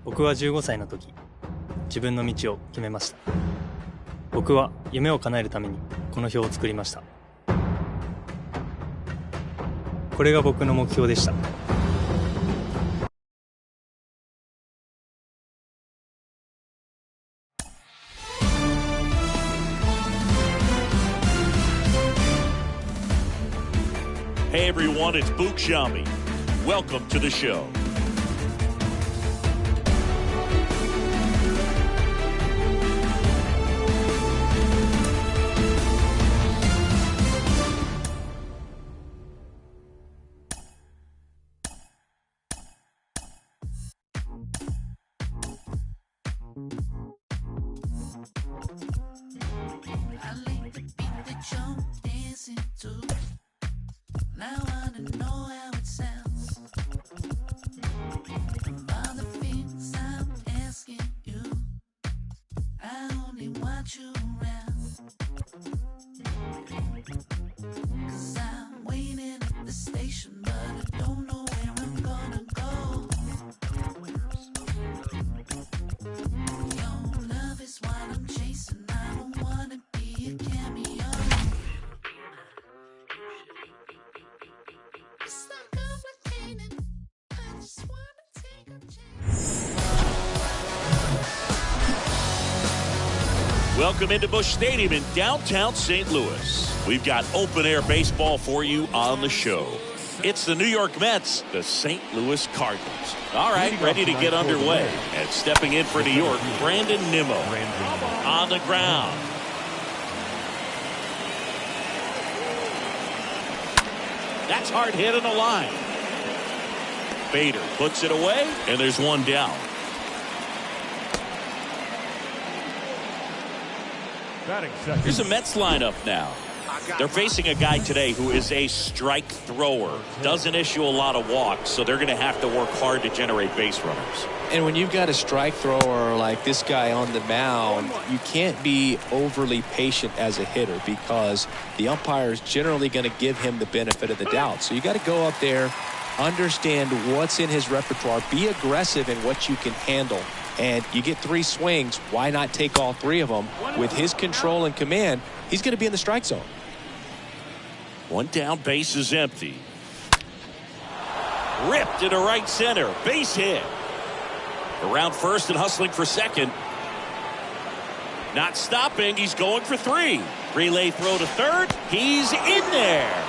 僕は15歳の時、自分の道を決めました。僕は夢を叶えるためにこの表を作りました。これが僕の目標でした。Hey everyone, it's Book Xiaomi. Welcome to the show. Now I don't know how it sounds. All the things I'm asking you, I only want you around. 'Cause I'm waiting at the station, but I don't know where I'm gonna go. Your love is what I'm chasing. I don't wanna be a cameo. Welcome into Busch Stadium in downtown St. Louis. We've got open-air baseball for you on the show. It's the New York Mets, the St. Louis Cardinals. All right, ready to get underway. And stepping in for New York, Brandon Nimmo on the ground. That's hard hit in the line. Bader puts it away, and there's one down. Here's the Mets lineup now. They're facing a guy today who is a strike thrower, doesn't issue a lot of walks, so they're going to have to work hard to generate base runners. And when you've got a strike thrower like this guy on the mound, you can't be overly patient as a hitter because the umpire is generally going to give him the benefit of the doubt. So you got to go up there, understand what's in his repertoire, be aggressive in what you can handle. And you get 3 swings, why not take all 3 of them? With his control and command, he's going to be in the strike zone. One down, base is empty. Ripped into right center, base hit. Around first and hustling for second. Not stopping, he's going for 3. Relay throw to third, he's in there.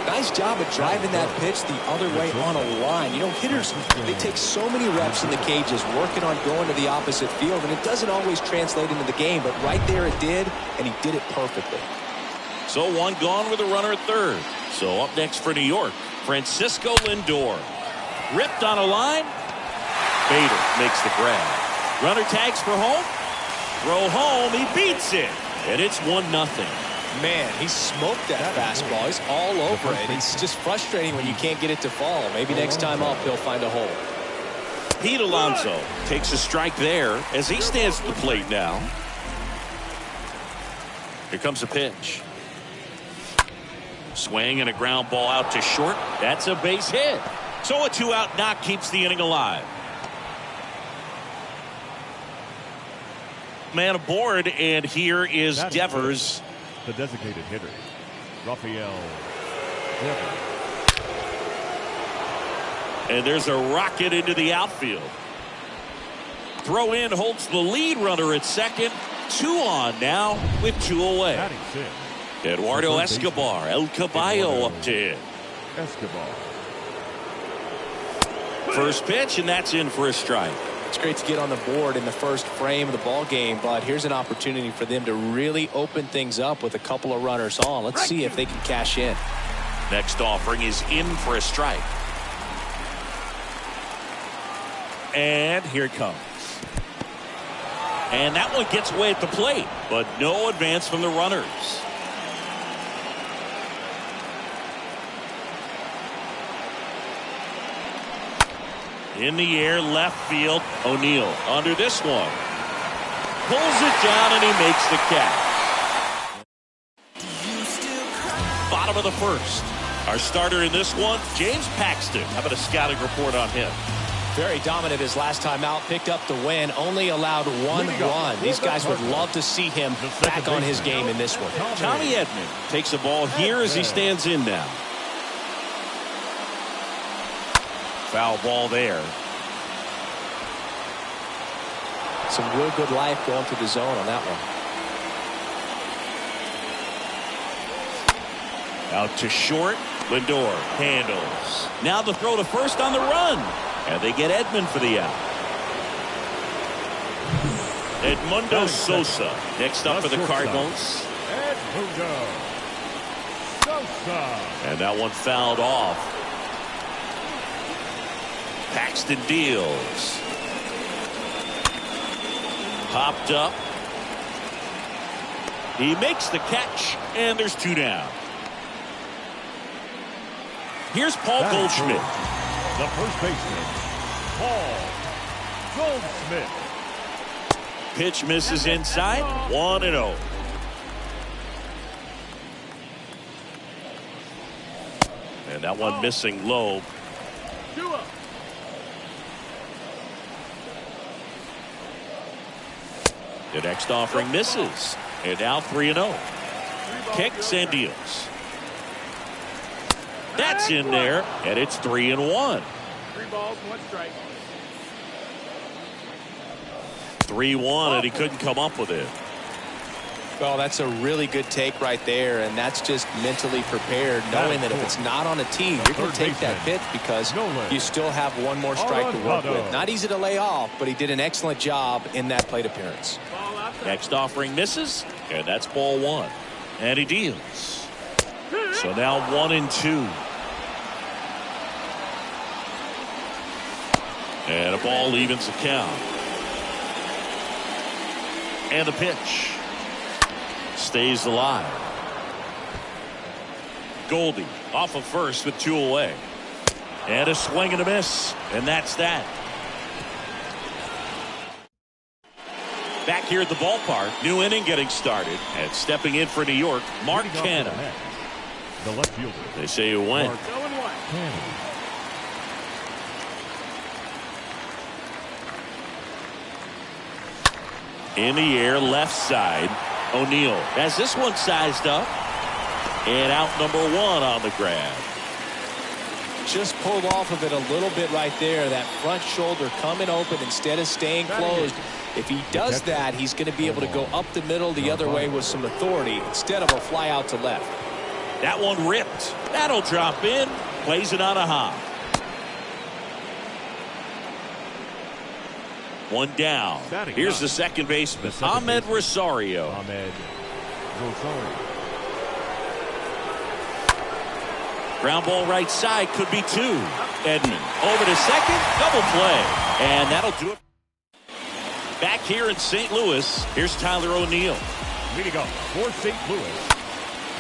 Nice job of driving that pitch the other way on a line. You know, hitters, they take so many reps in the cages working on going to the opposite field, and it doesn't always translate into the game, but right there it did, and he did it perfectly. So one gone with a runner at third. So up next for New York, Francisco Lindor. Ripped on a line. Bader makes the grab. Runner tags for home. Throw home, he beats it. And it's 1-0. Man, he smoked that fastball. He's all over it. It's just frustrating when you can't get it to fall. Maybe next time up he'll find a hole. Pete Alonso takes a strike there as he stands at the plate now. Here comes a pitch. Swing and a ground ball out to short. That's a base hit. So a 2-out knock keeps the inning alive. Man aboard, and here is Devers. The designated hitter, Rafael Devers. And there's a rocket into the outfield. Throw in holds the lead runner at second. 2 on now with 2 away. Eduardo Escobar, El Caballo up to hit. Escobar. First pitch, and that's in for a strike. It's great to get on the board in the first frame of the ball game, but here's an opportunity for them to really open things up with a couple of runners on. Let's see if they can cash in. Next offering is in for a strike. And here it comes. And that one gets away at the plate, but no advance from the runners. In the air, left field, O'Neill under this one. Pulls it down and he makes the catch. Bottom of the first. Our starter in this one, James Paxton. How about a scouting report on him? Very dominant his last time out. Picked up the win. Only allowed one run. These guys would love to see him back on his game in this one. Tommy Edman takes the ball here as he stands in now. Foul ball there. Some real good life going to the zone on that one. Out to short. Lindor handles. Now the throw to first on the run. And they get Edman for the out. Edmundo Sosa next up for the Cardinals. Edmundo Sosa. And that one fouled off. Paxton deals. Popped up. He makes the catch, and there's 2 down. Here's Paul Goldschmidt. The first baseman, Paul Goldschmidt. Pitch misses inside. 1-0. And that one missing low. The next offering misses. And now 3-0. Kicks and deals. That's in there, and it's 3-1. 3 balls, 1 strike. 3-1, and he couldn't come up with it. Well, that's a really good take right there, and that's just mentally prepared, knowing that if it's not on a tee, you're going to take that pitch because you still have one more strike to work with. Not easy to lay off, but he did an excellent job in that plate appearance. Next offering misses, and that's ball 1. And he deals. So now 1-2. And a ball evens the count. And the pitch stays alive. Goldie off of first with 2 away. And a swing and a miss. And that's that. Back here at the ballpark, new inning getting started. And stepping in for New York, Mark Canha. The left fielder. They say who went. In the air, left side. O'Neill has this one sized up. And out number 1 on the grab. Just pulled off of it a little bit right there. That front shoulder coming open instead of staying closed. If he does that, he's going to be able to go up the middle the other way with some authority instead of a fly out to left. That one ripped. That'll drop in. Plays it on a hop. 1 down. Here's the second baseman, Ahmed Rosario. Ground ball right side, could be 2. Edman over to second, double play. And that'll do it. Back here in St. Louis, here's Tyler O'Neill. Leading up for St. Louis,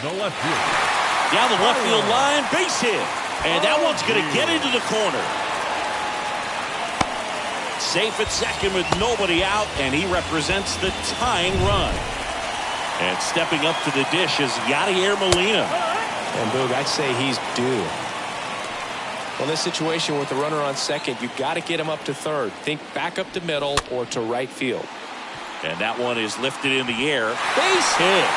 the left field. Down the left field line, base hit. And that one's going to get into the corner. Safe at second with nobody out, and he represents the tying run. And stepping up to the dish is Yadier Molina. And Boog, I'd say he's due. Well, this situation with the runner on second, you've got to get him up to third. Think back up to middle or to right field. And that one is lifted in the air. Base hit.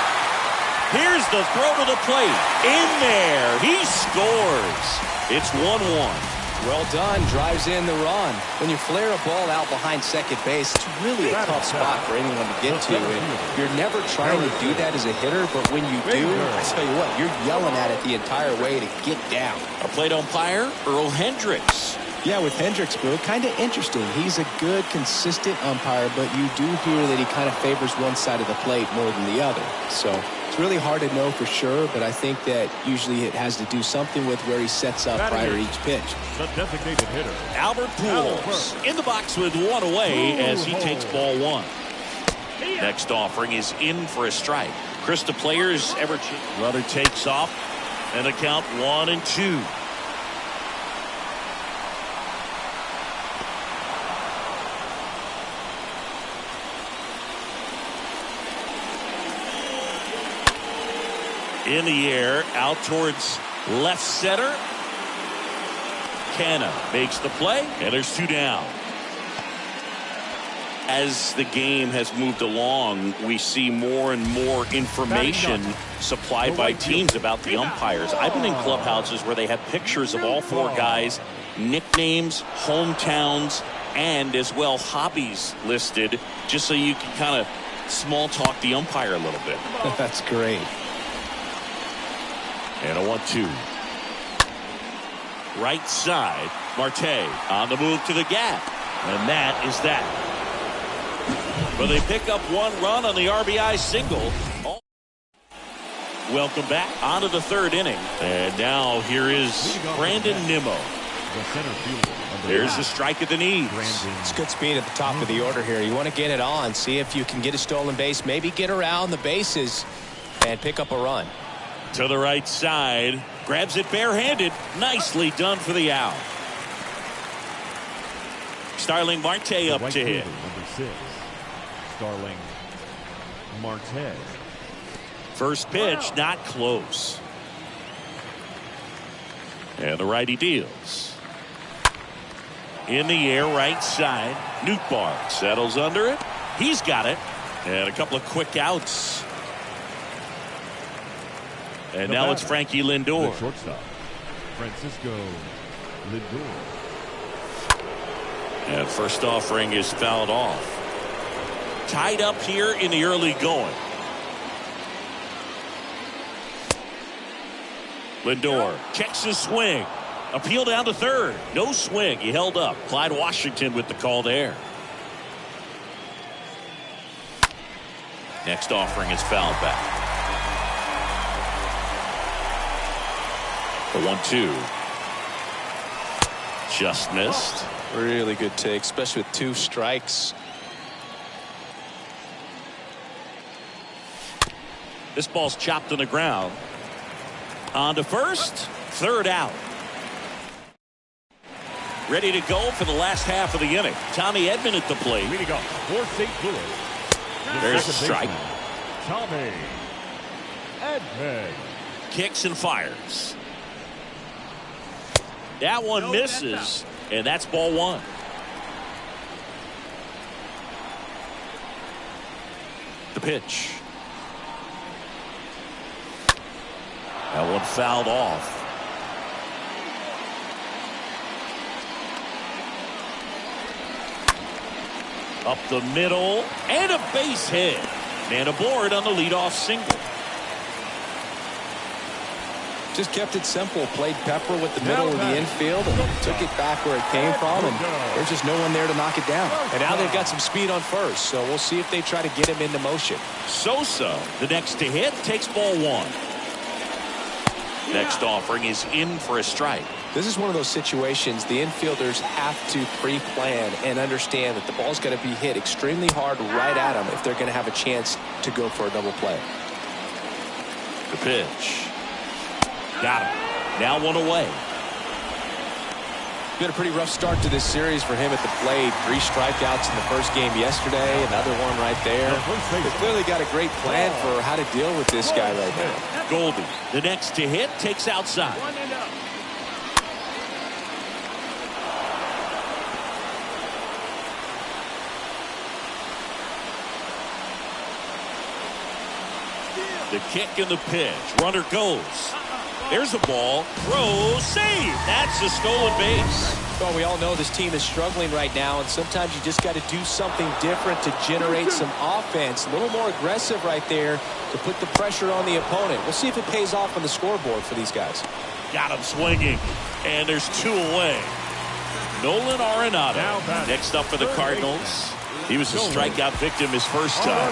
Here's the throw to the plate. In there. He scores. It's 1-1. Well done. Drives in the run. When you flare a ball out behind second base, it's really a tough spot for anyone to get to. And you're never trying to do that as a hitter, but when you do, I tell you what, you're yelling at it the entire way to get down. Our plate umpire, Earl Hendricks. Yeah, with Hendricks, Bill, kind of interesting. He's a good, consistent umpire, but you do hear that he kind of favors one side of the plate more than the other. So it's really hard to know for sure, but I think that usually it has to do something with where he sets up prior to each pitch. The designated hitter, Albert Pujols in the box with 1 away as he takes ball 1. Next offering is in for a strike. Krista Players, Everett. Runner takes off, and the count 1-2. In the air, out towards Left center. Canna makes the play, and there's 2 down. As the game has moved along, we see more and more information supplied by teams about the umpires. I've been in clubhouses where they have pictures of all 4 guys, nicknames, hometowns, and as well hobbies listed, just so you can kind of small talk the umpire a little bit. That's great. And a 1-2. Right side, Marte on the move to the gap. And that is that. But they pick up 1 run on the RBI single. Welcome back onto the 3rd inning. And now here is Brandon Nimmo. The center fielder. There's the strike at the knees. It's good speed at the top of the order here. You want to get it on, see if you can get a stolen base, maybe get around the bases and pick up a run. To the right side, grabs it barehanded. Nicely done for the out. Starling Marte up to hit. Number 6, Starling Marte. First pitch, not close. And the righty deals. In the air, right side. Nootbaar settles under it. He's got it. And a couple of quick outs. And now it's Frankie Lindor. The shortstop, Francisco Lindor. And first offering is fouled off. Tied up here in the early going. Lindor checks his swing. Appeal down to 3rd. No swing. He held up. Clyde Washington with the call there. Next offering is fouled back. The 1-2. Just missed. Really good take, especially with 2 strikes. This ball's chopped on the ground. On to first. 3rd out. Ready to go for the last half of the inning. Tommy Edman at the plate. Leading up for St. Louis. There's a strike. Tommy Edman. Kicks and fires. That one misses, and that's ball 1. The pitch. That one fouled off. Up the middle, and a base hit. And aboard on the leadoff single. Just kept it simple, played pepper with the middle of the infield and took it back where it came from, and there's just no one there to knock it down. And now they've got some speed on first, so we'll see if they try to get him into motion. Sosa, the next to hit, takes ball 1. Next offering is in for a strike. This is one of those situations the infielders have to pre-plan and understand that the ball's got to be hit extremely hard right at them if they're going to have a chance to go for a double play. The pitch. Got him. Now 1 away. Been a pretty rough start to this series for him at the plate. 3 strikeouts in the first game yesterday. Another one right there. They've clearly got a great plan for how to deal with this guy right now. Goldie, the next to hit, takes outside. The kick and the pitch. Runner goes. There's a ball. Throw. Save. That's a stolen base. Well, we all know this team is struggling right now, and sometimes you just got to do something different to generate some offense. A little more aggressive right there to put the pressure on the opponent. We'll see if it pays off on the scoreboard for these guys. Got him swinging. And there's 2 away. Nolan Arenado next up for the Cardinals. He was a strikeout victim his first time.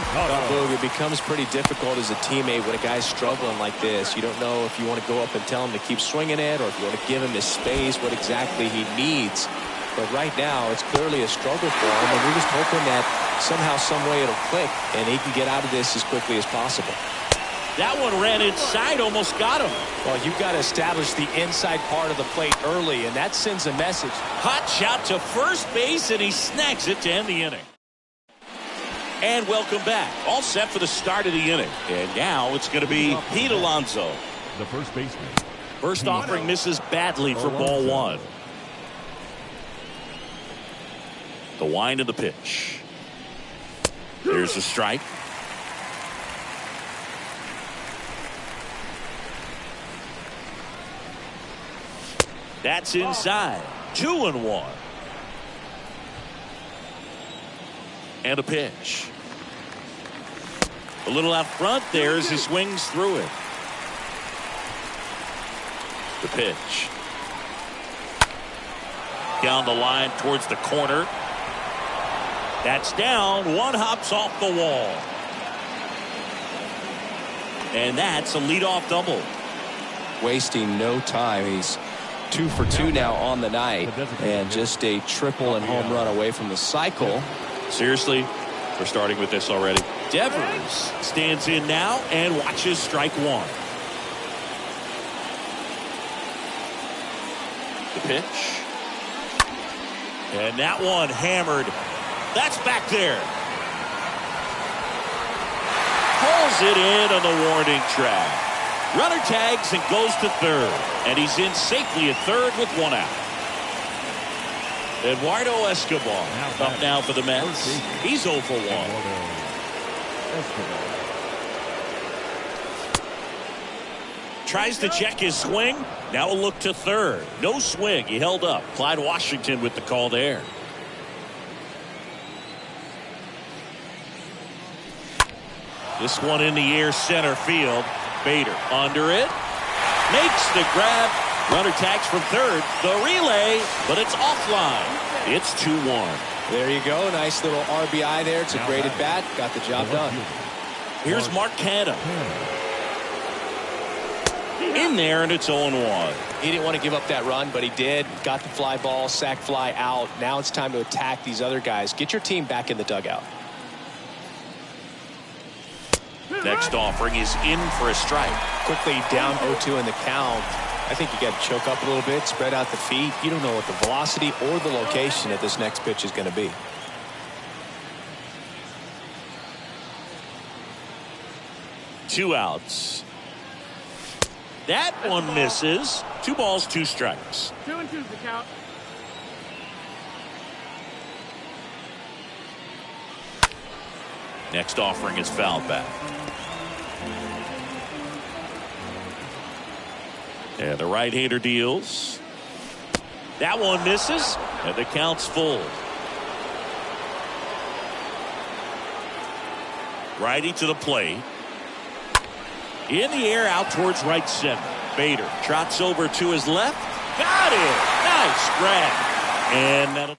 Boog, it becomes pretty difficult as a teammate when a guy's struggling like this. You don't know if you want to go up and tell him to keep swinging it or if you want to give him his space, what exactly he needs. But right now, it's clearly a struggle for him, and we're just hoping that somehow, some way it'll click, and he can get out of this as quickly as possible. That one ran inside, almost got him. Well, you've got to establish the inside part of the plate early, and that sends a message. Hot shot to first base, and he snags it to end the inning. And welcome back. All set for the start of the inning. And now it's going to be Pete Alonso. The first baseman, First offering misses badly for ball one. The wind of the pitch. Here's a strike. That's inside. 2-1. And a pitch. A little out front there as he swings through it. The pitch. Down the line towards the corner. That's down. One hops off the wall. And that's a leadoff double. Wasting no time. He's 2 for 2 now on the night, and just a triple and home run away from the cycle. Seriously, we're starting with this already. Devers stands in now and watches strike one. The pitch. And that one hammered. That's back there. Pulls it in on the warning track. Runner tags and goes to third. And he's in safely at third with one out. Eduardo Escobar up now for the Mets. He's 0 for 1. Tries to check his swing. Now a look to third. No swing. He held up. Clyde Washington with the call there. This one in the air center field. Bader under it. Makes the grab. Runner tags from third. The relay, but it's offline. It's 2-1. There you go. Nice little RBI there. It's a great at bat. Got the job done. Here's Mark Canha. In there, and it's 0-1. He didn't want to give up that run, but he did. Got the fly ball, sac fly out. Now it's time to attack these other guys. Get your team back in the dugout. Next offering is in for a strike. Quickly down 0-2 in the count. I think you got to choke up a little bit, spread out the feet. You don't know what the velocity or the location of this next pitch is going to be. Two outs. That one misses. 2 balls, 2 strikes. 2-2's the count. Next offering is fouled back. And the right-hander deals. That one misses, and the count's full. Righty to the plate. In the air, out towards right center. Bader trots over to his left. Got it! Nice grab. And that'll...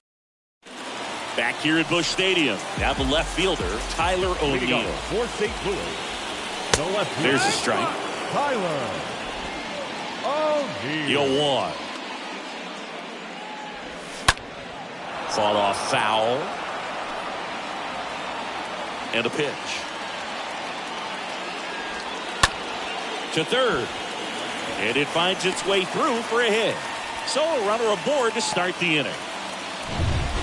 Back here at Busch Stadium. Now the left fielder, Tyler O'Neill. For St. Louis, the left fielder, There's a strike. Tyler O'Neill. Deal 1. Fought off foul. And a pitch. To third. And it finds its way through for a hit. So a runner aboard to start the inning.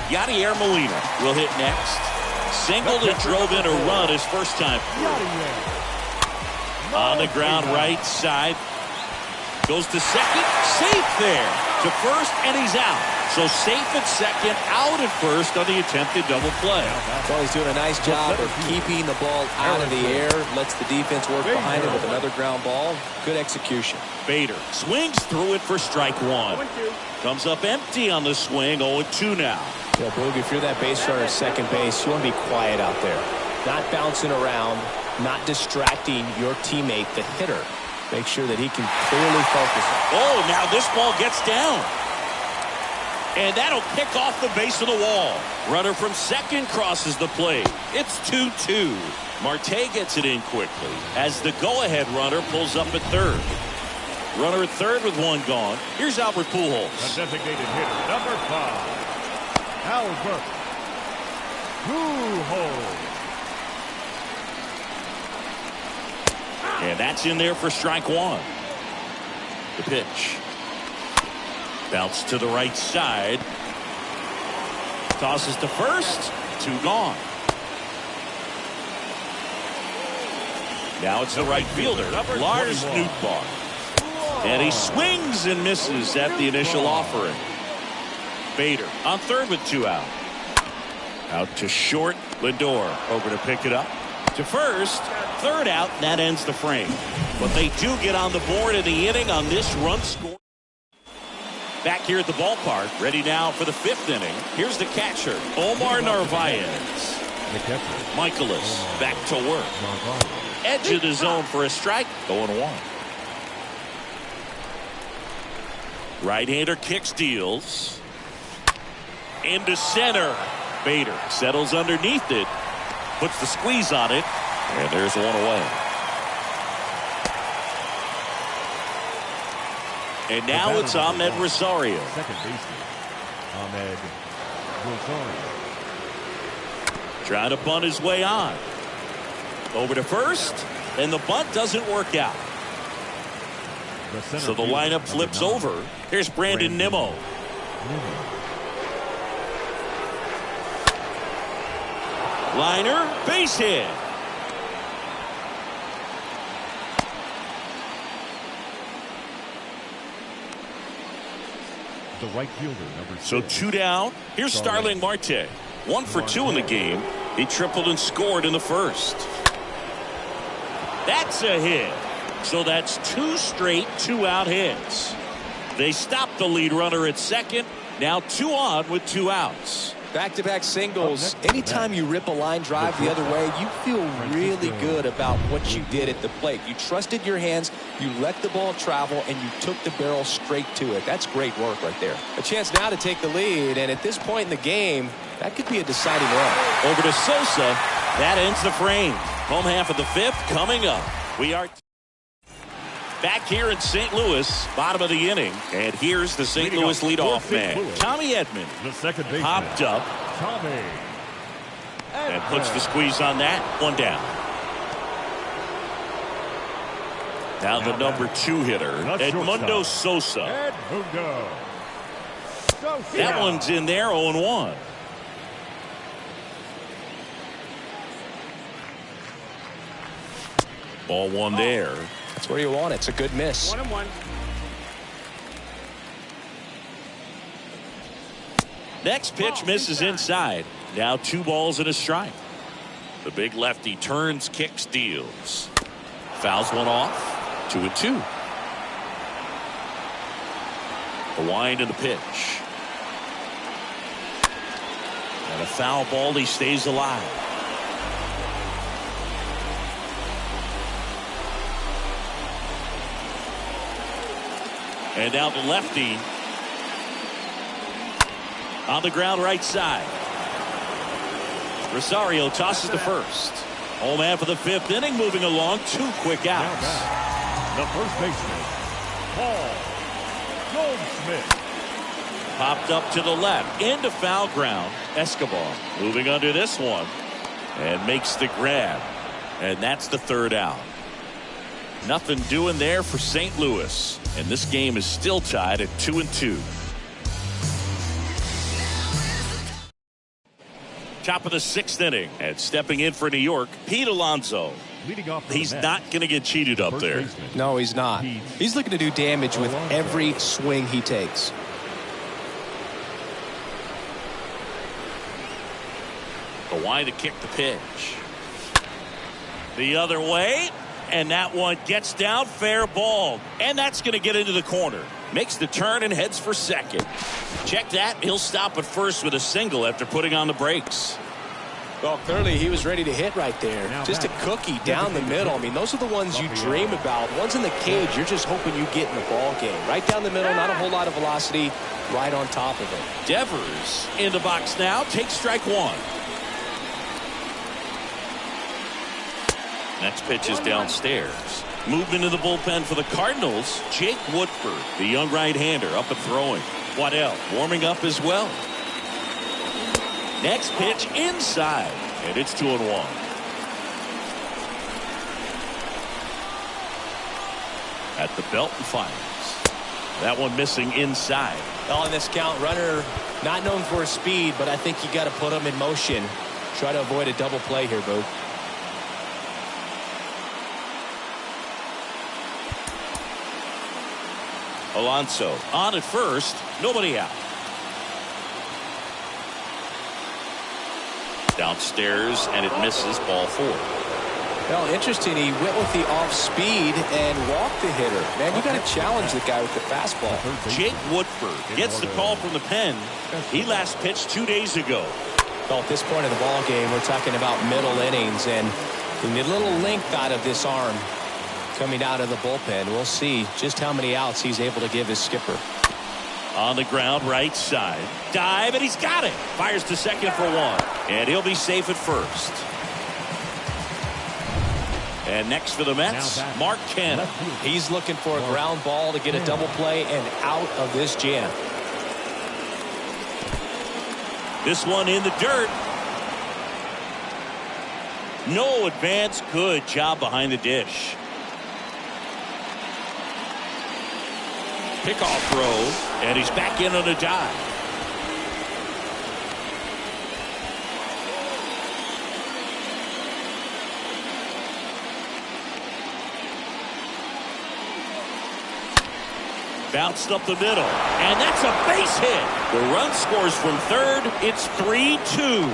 Yadier Molina will hit next. Singled and drove in a run his first time through. On the ground right side. Goes to second. Safe there. To first, and he's out. So safe at second, out at first on the attempted double play. Well, he's doing a nice job of keeping the ball out of the air. Lets the defense work behind him with another ground ball. Good execution. Bader swings through it for strike 1. 1-2. Comes up empty on the swing. 0-2 now. Yeah, Boog, if you're that base runner at second base, you want to be quiet out there. Not bouncing around, not distracting your teammate, the hitter. Make sure that he can clearly focus. Oh, now this ball gets down. And that'll kick off the base of the wall. Runner from second crosses the plate. It's 2-2. Marte gets it in quickly as the go-ahead runner pulls up at third. Runner at third with 1 gone. Here's Albert Pujols. The designated hitter, number 5, Albert Pujols. And that's in there for strike 1. The pitch. Bounce to the right side. Tosses to first. 2 gone. Now it's the right fielder, Lars Nootbaar. And he swings and misses at the initial offering. Bader on third with 2 out. Out to short. Lindor over to pick it up. To first. Third out. That ends the frame. But they do get on the board in the inning on this run score. Back here at the ballpark. Ready now for the 5th inning. Here's the catcher, Omar Narvaez. Michaelis back to work. Edge of the zone for a strike. 0-1. Right-hander kicks, deals. Into center. Bader settles underneath it. Puts the squeeze on it. And there's one away. And now it's Ahmed Rosario. Second baseman, Ahmed Rosario. Trying to bunt his way on. Over to first. And the bunt doesn't work out. So the lineup flips over. Here's Brandon Nimmo. Liner, base hit. The right fielder, number 6. So 2 down. Here's Starling Marte. 1 for 2 in the game. He tripled and scored in the first. That's a hit. So that's 2 straight 2-out hits. They stopped the lead runner at second. Now 2 on with 2 outs. Back-to-back singles. Anytime you rip a line drive the other way, you feel really good about what you did at the plate. You trusted your hands, you let the ball travel, and you took the barrel straight to it. That's great work right there. A chance now to take the lead, and at this point in the game, that could be a deciding run. Over to Sosa. That ends the frame. Home half of the 5th coming up. We are back here in St. Louis, bottom of the inning, and here's the St. Louis leadoff man, Tommy Edman. The second baseman, Popped up. Tommy. And puts the squeeze on that. 1 down. Now the number 2 hitter, Edmundo Sosa. Edmundo Sosa. That one's in there, 0-1. Ball 1 there. That's where you want it. It's a good miss. 1-1. Next pitch misses inside. Now 2 balls and a strike. The big lefty turns, kicks, deals. Fouls one off. 2-2. The wind and the pitch. And a foul ball. He stays alive. And now the lefty on the ground right side. Rosario tosses to first. Home half of the 5th inning, moving along. 2 quick outs. The first baseman, Paul Goldschmidt. Popped up to the left into foul ground. Escobar moving under this one and makes the grab. And that's the 3rd out. Nothing doing there for St. Louis. And this game is still tied at 2-2. Top of the 6th inning. And stepping in for New York, Pete Alonso. Leading off He's not going to get cheated up there. No, he's not. He's looking to do damage with every swing he takes. The wind to kick the pitch. The other way. And that one gets down, fair ball. And that's going to get into the corner. Makes the turn and heads for second. Check that. He'll stop at first with a single after putting on the brakes. Well, clearly he was ready to hit right there. Just a cookie down the middle. I mean, those are the ones you dream about. Ones in the cage, you're just hoping you get in the ball game. Right down the middle, not a whole lot of velocity, right on top of it. Devers in the box now. Takes strike 1. Next pitch is downstairs. Movement in the bullpen for the Cardinals. Jake Woodford, the young right-hander, up and throwing. Waddell warming up as well. Next pitch inside, and it's 2-1. At the belt and fires. That one missing inside. Well, in this count, runner not known for his speed, but I think you got to put him in motion. Try to avoid a double play here, Boo. Alonso on at first, nobody out. Downstairs, and it misses, ball 4. Well, interesting. He went with the off speed and walked the hitter. Man, you got to challenge the guy with the fastball. Jake Woodford gets the call from the pen. He last pitched 2 days ago. Well, at this point of the ball game, we're talking about middle innings, and we need a little length out of this arm coming out of the bullpen. We'll see just how many outs he's able to give his skipper. On the ground, right side. Dive, and he's got it. Fires to second for 1. And he'll be safe at first. And next for the Mets, Mark Canha. He's looking for a ground ball to get a double play and out of this jam. This one in the dirt. No advance. Good job behind the dish. Pickoff throw, and he's back in on a dive. Bounced up the middle, and that's a base hit. The run scores from third. It's 3-2.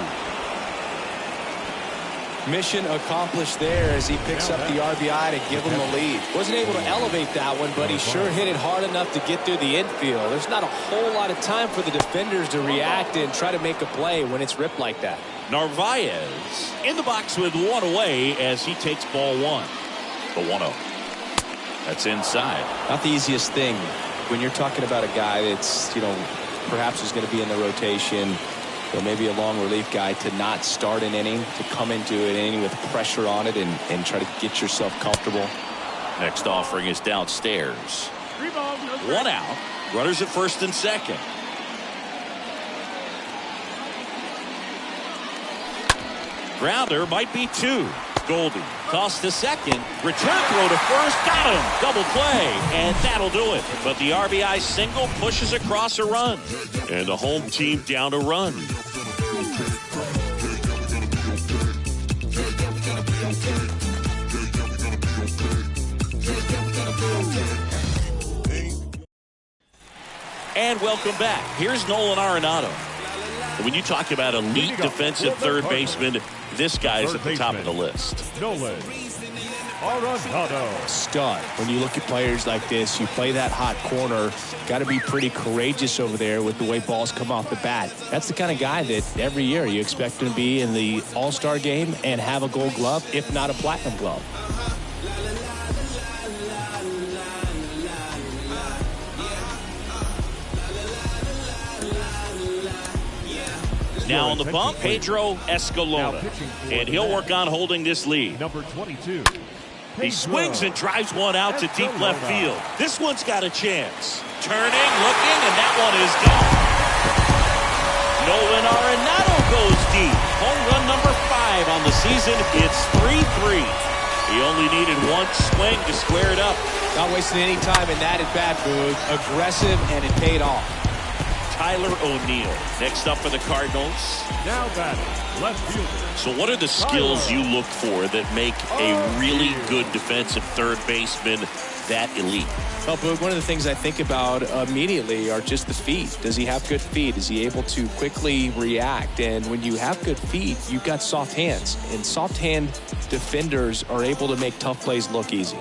Mission accomplished there as he picks up the RBI to give him the lead. Wasn't able to elevate that one, but he sure hit it hard enough to get through the infield. There's not a whole lot of time for the defenders to react and try to make a play when it's ripped like that. Narvaez in the box with 1 away as he takes ball 1. The 1-0. That's inside. Not the easiest thing when you're talking about a guy that's, perhaps is going to be in the rotation, or maybe a long relief guy, to not start an inning, to come into an inning with pressure on it and try to get yourself comfortable. Next offering is downstairs. 3 balls, no strikes. 1 out. Runners at first and second. Grounder might be 2. Goldie toss to second. Return throw to first. Got him. Double play. And that'll do it. But the RBI single pushes across a run. And the home team down a run. And welcome back. Here's Nolan Arenado. When you talk about elite defensive third baseman, this guy's at the top of the list. Nolan Arenado. Stud. When you look at players like this, you play that hot corner, got to be pretty courageous over there with the way balls come off the bat. That's the kind of guy that every year you expect him to be in the All-Star game and have a Gold Glove, if not a Platinum Glove. Now on the bump, Pedro Escalona. And he'll work on holding this lead. Number 22. He swings and drives one out to deep left field. This one's got a chance. Turning, looking, and that one is gone. Nolan Arenado goes deep. Home run number 5 on the season. It's 3-3. He only needed 1 swing to square it up. Not wasting any time in that at-bat, Boog. Aggressive, and it paid off. Tyler O'Neill next up for the Cardinals. Now batting, left fielder. So what are the skills you look for that make a really good defensive third baseman that elite? Well, Boog, one of the things I think about immediately are just the feet. Does he have good feet? Is he able to quickly react? And when you have good feet, you've got soft hands. And soft hand defenders are able to make tough plays look easy.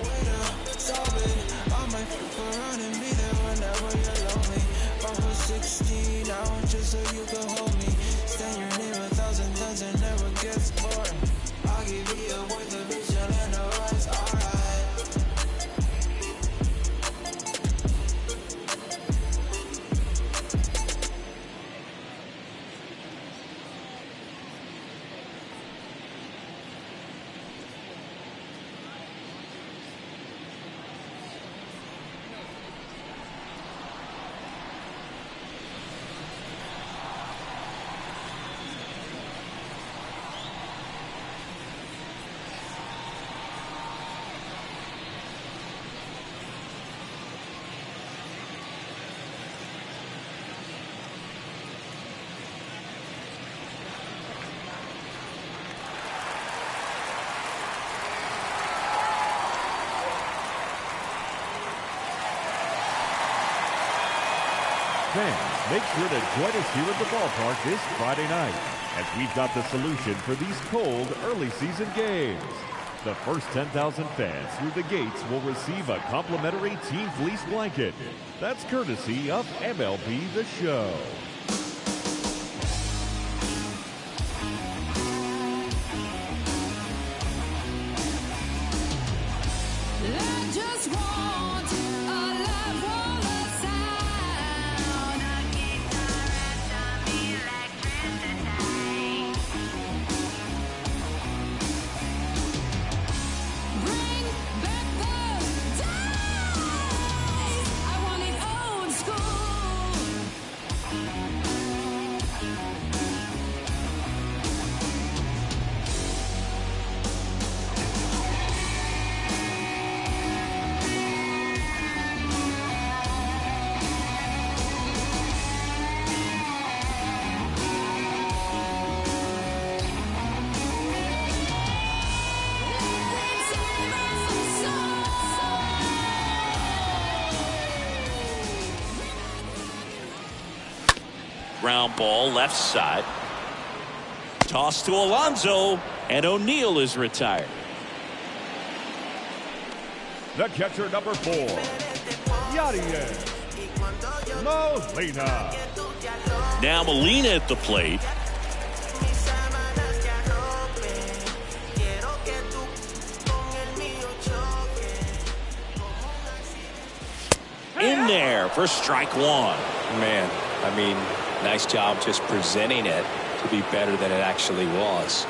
Fans, make sure to join us here at the ballpark this Friday night, as we've got the solution for these cold early season games. The first 10,000 fans through the gates will receive a complimentary team fleece blanket. That's courtesy of MLB The Show. I just want a love for the sound. A guitar and some electricity. Bring back the days. I want it old school. Ground ball left side. Toss to Alonso, and O'Neill is retired. The catcher, number 4, Yadier Molina. Now Molina at the plate. In there for strike one. Man, I mean, nice job just presenting it to be better than it actually was.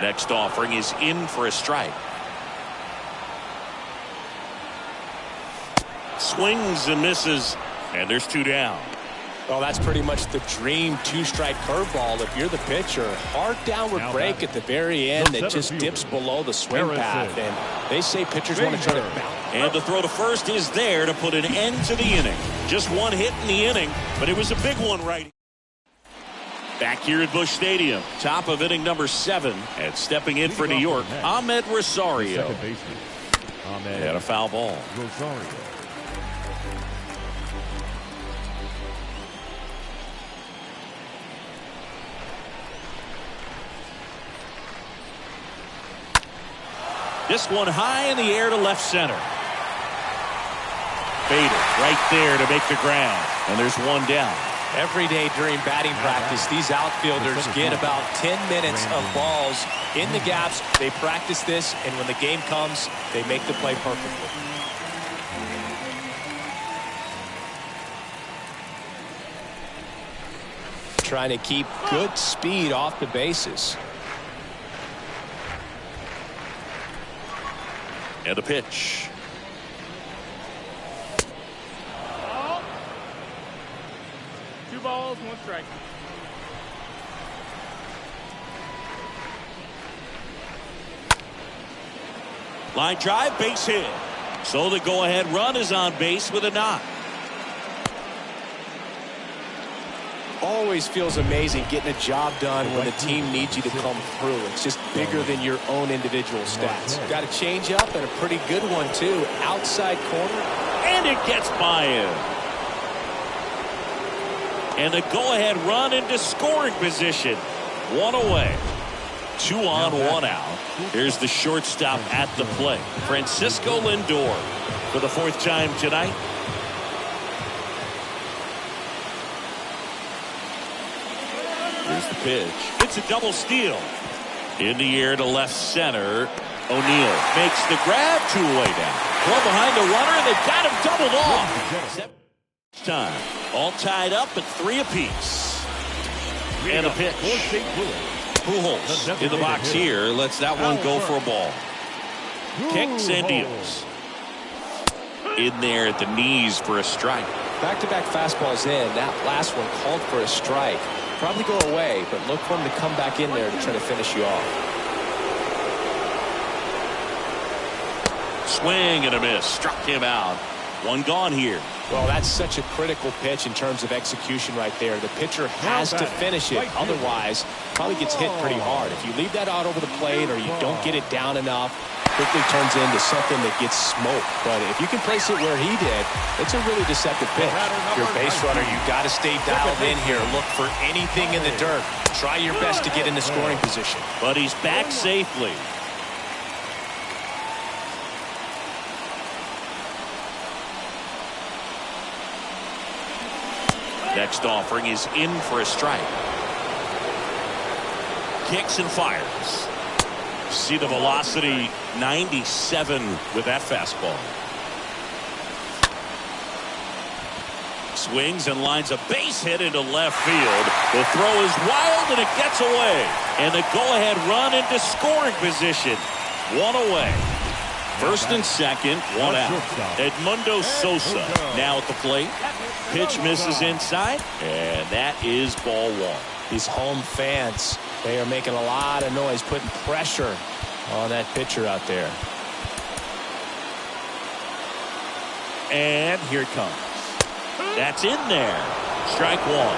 Next offering is in for a strike. Swings and misses, and there's 2 down. Well, that's pretty much the dream two-strike curveball. If you're the pitcher, hard downward break at the very end that just dips below the swing path. And they say pitchers want to try to bounce. And the throw to first is there to put an end to the inning. Just one hit in the inning, but it was a big one right here. Back here at Busch Stadium, top of inning number 7, and stepping in for New York, Ahmed Rosario. Second baseman, Ahmed And a foul ball. Rosario. This one high in the air to left center. Bader right there to make the ground, and there's 1 down. Every day during batting practice, these outfielders get about 10 minutes of balls in the gaps. They practice this, and when the game comes, they make the play perfectly. Trying to keep good speed off the bases. And a pitch. Two balls, 1 strike. Line drive, base hit. So the go-ahead run is on base with a knock. Always feels amazing getting a job done when the team needs you to come through. It's just bigger than your own individual stats. Got a change up and a pretty good one too. Outside corner. And it gets by him. And the go-ahead run into scoring position. 1 away. 2 on, 1 out. Here's the shortstop at the plate, Francisco Lindor, for the 4th time tonight. Here's the pitch. It's a double steal. In the air to left center. O'Neill makes the grab, 2 away down. Throw behind the runner, and they've got him doubled off. Time. All tied up at 3 apiece. And a pitch. Pujols in the box here. Lets that one go for a ball. Kicks and deals. In there at the knees for a strike. Back-to-back fastballs in. That last one called for a strike. probably go away, but look for him to come back in there to try to finish you off. Swing and a miss. Struck him out. One gone here. Well, that's such a critical pitch in terms of execution right there. The pitcher has to finish it. Otherwise, probably gets hit pretty hard. If you leave that out over the plate or you don't get it down enough, quickly turns into something that gets smoked. But if you can place it where he did, it's a really deceptive pitch. If you're a base runner, you got to stay dialed in here. Look for anything in the dirt. Try your best to get in the scoring position. But he's back safely. Next offering is in for a strike. Kicks and fires. See the velocity, 97 with that fastball. Swings and lines a base hit into left field. The throw is wild and it gets away. And the go-ahead run into scoring position. One away. First and second, one out. Edmundo Sosa now at the plate. Pitch misses inside, and that is ball one. These home fans, they are making a lot of noise, putting pressure on that pitcher out there. And here it comes. That's in there. Strike one.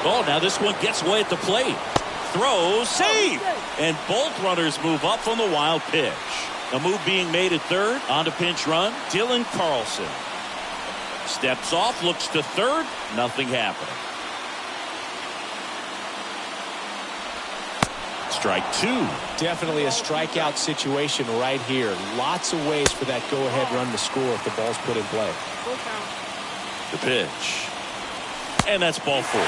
Oh, now this one gets away at the plate. Throw, save! And both runners move up from the wild pitch. A move being made at third. On to pinch run, Dylan Carlson. Steps off, looks to third. Nothing happening. Strike two. Definitely a strikeout situation right here. Lots of ways for that go-ahead run to score if the ball's put in play. The pitch. And that's ball four.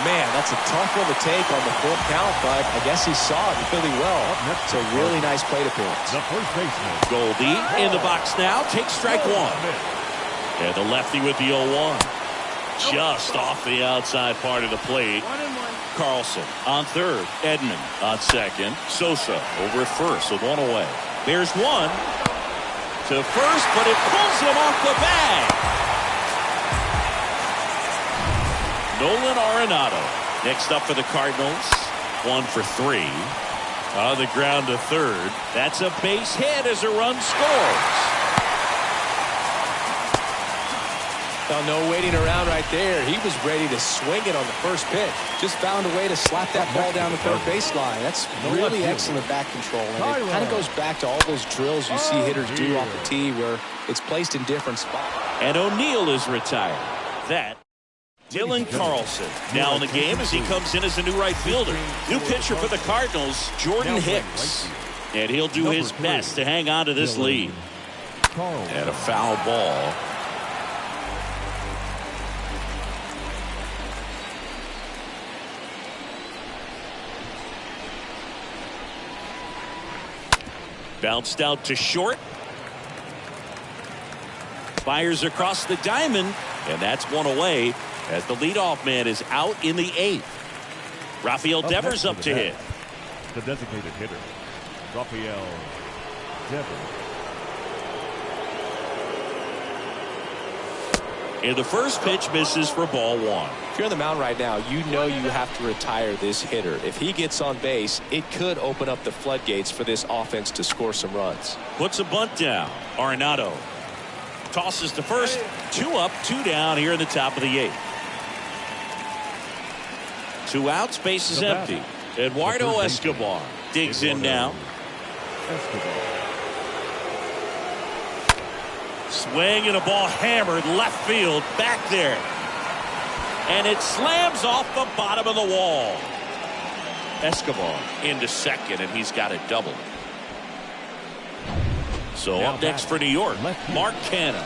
Man, that's a tough one to take on the full count, but I guess he saw it really well. It's a really nice plate appearance. The first baseman. Goldie in the box now. Takes strike one. And the lefty with the 0-1. Just off the outside part of the plate. Carlson on third. Edman on second. Sosa over at first with one away. There's one to first, but it pulls him off the bag. Nolan Arenado next up for the Cardinals. 1 for 3. On the ground to third. That's a base hit as a run scores. Well, no waiting around right there. He was ready to swing it on the first pitch. Just found a way to slap that ball down the third baseline. That's really excellent back control. And it kind of goes back to all those drills you see hitters do off the tee where it's placed in different spots. And O'Neill is retired. That Dylan Carlson now in the game as he comes in as a new right fielder. New pitcher for the Cardinals, Jordan Hicks. And he'll do his best to hang on to this lead. And a foul ball. Bounced out to short. Fires across the diamond. And that's one away as the leadoff man is out in the 8th. Rafael Devers up to hit. The designated hitter, Rafael Devers. And the first pitch misses for ball one. If you're on the mound right now, you know you have to retire this hitter. If he gets on base, it could open up the floodgates for this offense to score some runs. Puts a bunt down. Arenado tosses to first. 2 up, 2 down here in the top of the 8th. 2 outs, base is empty. Eduardo Escobar digs in now. Swing and a ball hammered left field back there. And it slams off the bottom of the wall. Escobar into second, and he's got a double. So up next for New York, Mark Canha.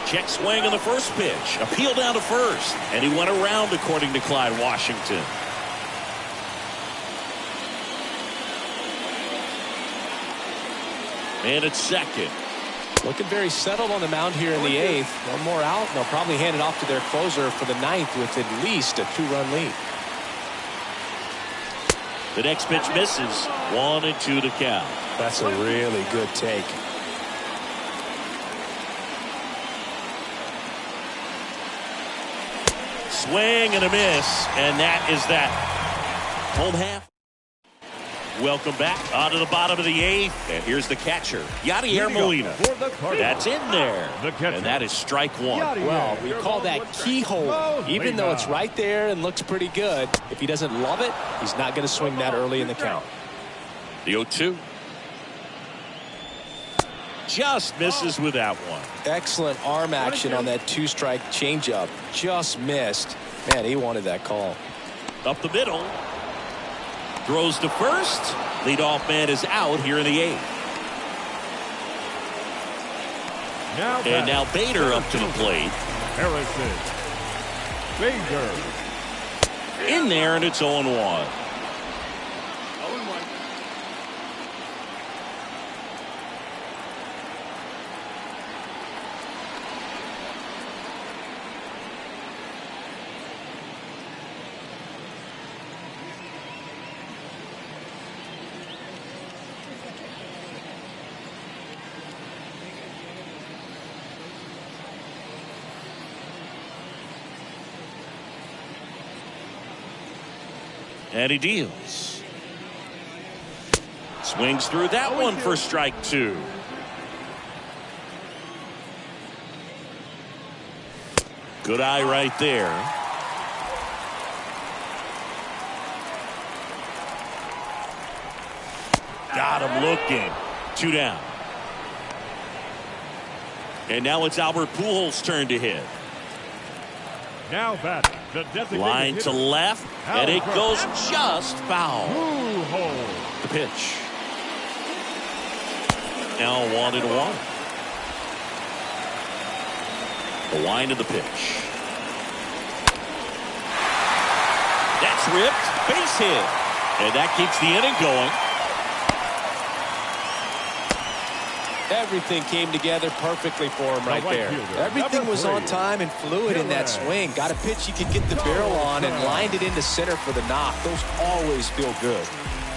Check swing on the first pitch. Appeal down to first. And he went around according to Clyde Washington. And it's second. Looking very settled on the mound here in the 8th. One more out, and they'll probably hand it off to their closer for the 9th with at least a 2-run lead. The next pitch misses. 1-2 to count. That's a really good take. Swing and a miss, and that is that. Home half. Welcome back onto the bottom of the 8th, and here's the catcher, Yadier Molina. That's in there, and that is strike one. Well, we call that keyhole. Even though it's right there and looks pretty good, if he doesn't love it, he's not going to swing that early in the count. The 0-2. Just misses with that one. Excellent arm action on that 2-strike changeup. Just missed. Man, he wanted that call. Up the middle. Throws to first. Leadoff man is out here in the 8th. And now Bader up to the plate. Harrison Bader. In there, and it's 0-1. And he deals. Swings through that one for strike 2. Good eye right there. Got him looking. 2 down. And now it's Albert Pujols' turn to hit. Now batting, the designated Line to hitter, left, and it goes just foul. Pujols. The pitch. Now 1-1. The wind of the pitch. That's ripped. Base hit. And that keeps the inning going. Everything came together perfectly for him right right there. fielder, Everything number was 3, on time and fluid in that swing. Got a pitch he could get the barrel on and lined it into center for the knock. Those always feel good.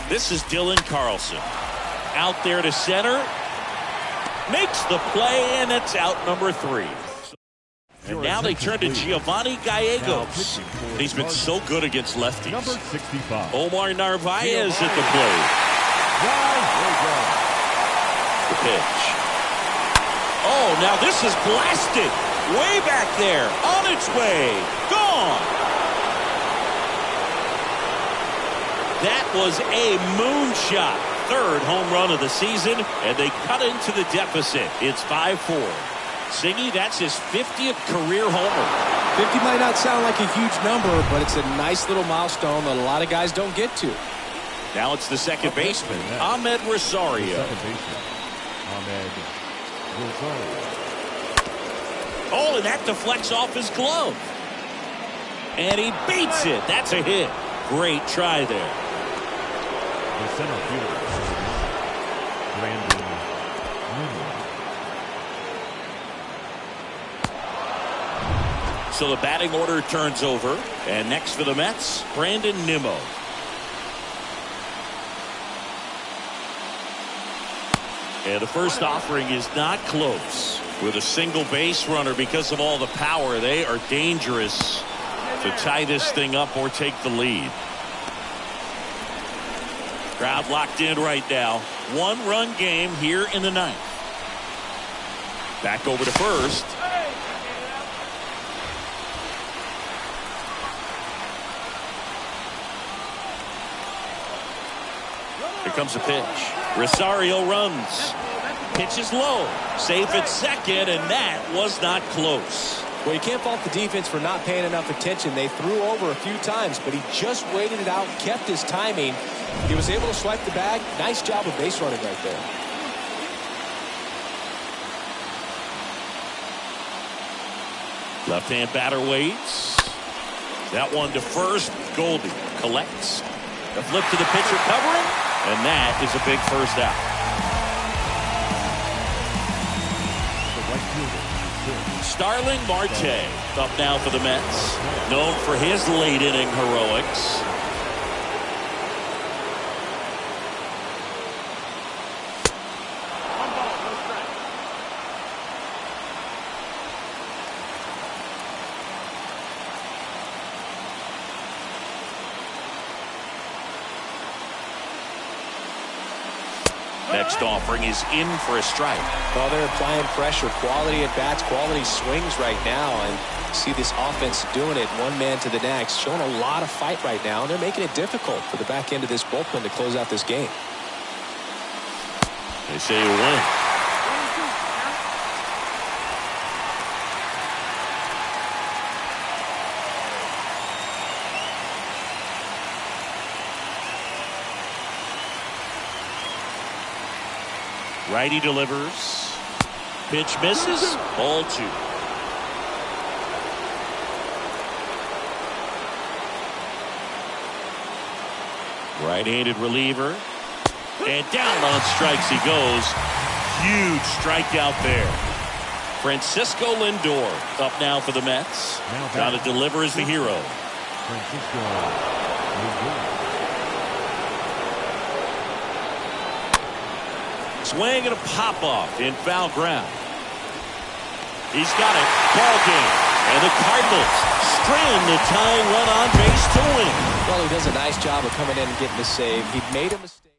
This is Dylan Carlson. Out there to center. Makes the play, and it's out number 3. And now they turn to Giovanni Gallegos. He's been so good against lefties. Number 65. Omar Narvaez at the plate. The pitch. Oh, now this is blasted. Way back there. On its way. Gone. That was a moonshot. 3rd home run of the season, and they cut into the deficit. It's 5-4. Siggy, that's his 50th career homer. 50 might not sound like a huge number, but it's a nice little milestone that a lot of guys don't get to. Now it's the second baseman, Ahmed Rosario. Second baseman, Ahmed Rosario. Oh, and that deflects off his glove. And he beats it. That's a hit. Great try there. The center fielder, Brandon Nimmo. So the batting order turns over. And next for the Mets, Brandon Nimmo. And the first offering is not close. With a single base runner, because of all the power, they are dangerous to tie this thing up or take the lead. Crowd locked in right now. 1-run game here in the 9th. Back over to first. Here comes a pitch. Rosario runs. Pitch is low. Safe at second, and that was not close. Well, you can't fault the defense for not paying enough attention. They threw over a few times, but he just waited it out, kept his timing. He was able to swipe the bag. Nice job of base running right there. Left-hand batter waits. That one to first. Goldie collects. The flip to the pitcher covering, and that is a big first out. Starling Marte up now for the Mets. Known for his late inning heroics. Next offering is in for a strike. Well, they're applying pressure, quality at bats, quality swings right now, and see this offense doing it one man to the next, showing a lot of fight right now, and they're making it difficult for the back end of this bullpen to close out this game. They say you win. Righty delivers. Pitch misses. Ball 2. Right-handed reliever. And down on strikes he goes. Huge strikeout there. Francisco Lindor up now for the Mets. Got to deliver as the hero. Francisco Lindor. Swing and a pop-off in foul ground. He's got it. Ball game. And the Cardinals string the tying run on base to win. Well, he does a nice job of coming in and getting the save. He made a mistake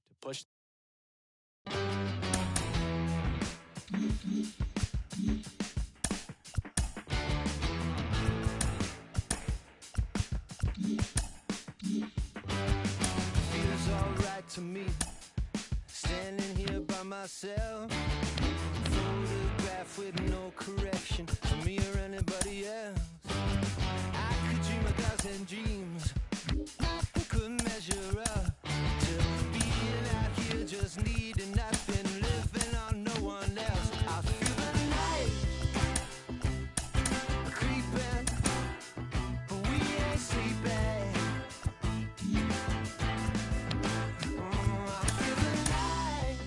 to push. Feels alright to me, standing here by myself. Photograph with no correction for me or anybody else. I could dream 1,000 dreams, nothing could measure up to being out here just needing nothing, living on no one else. I feel the night creeping, but we ain't sleeping. I feel the night.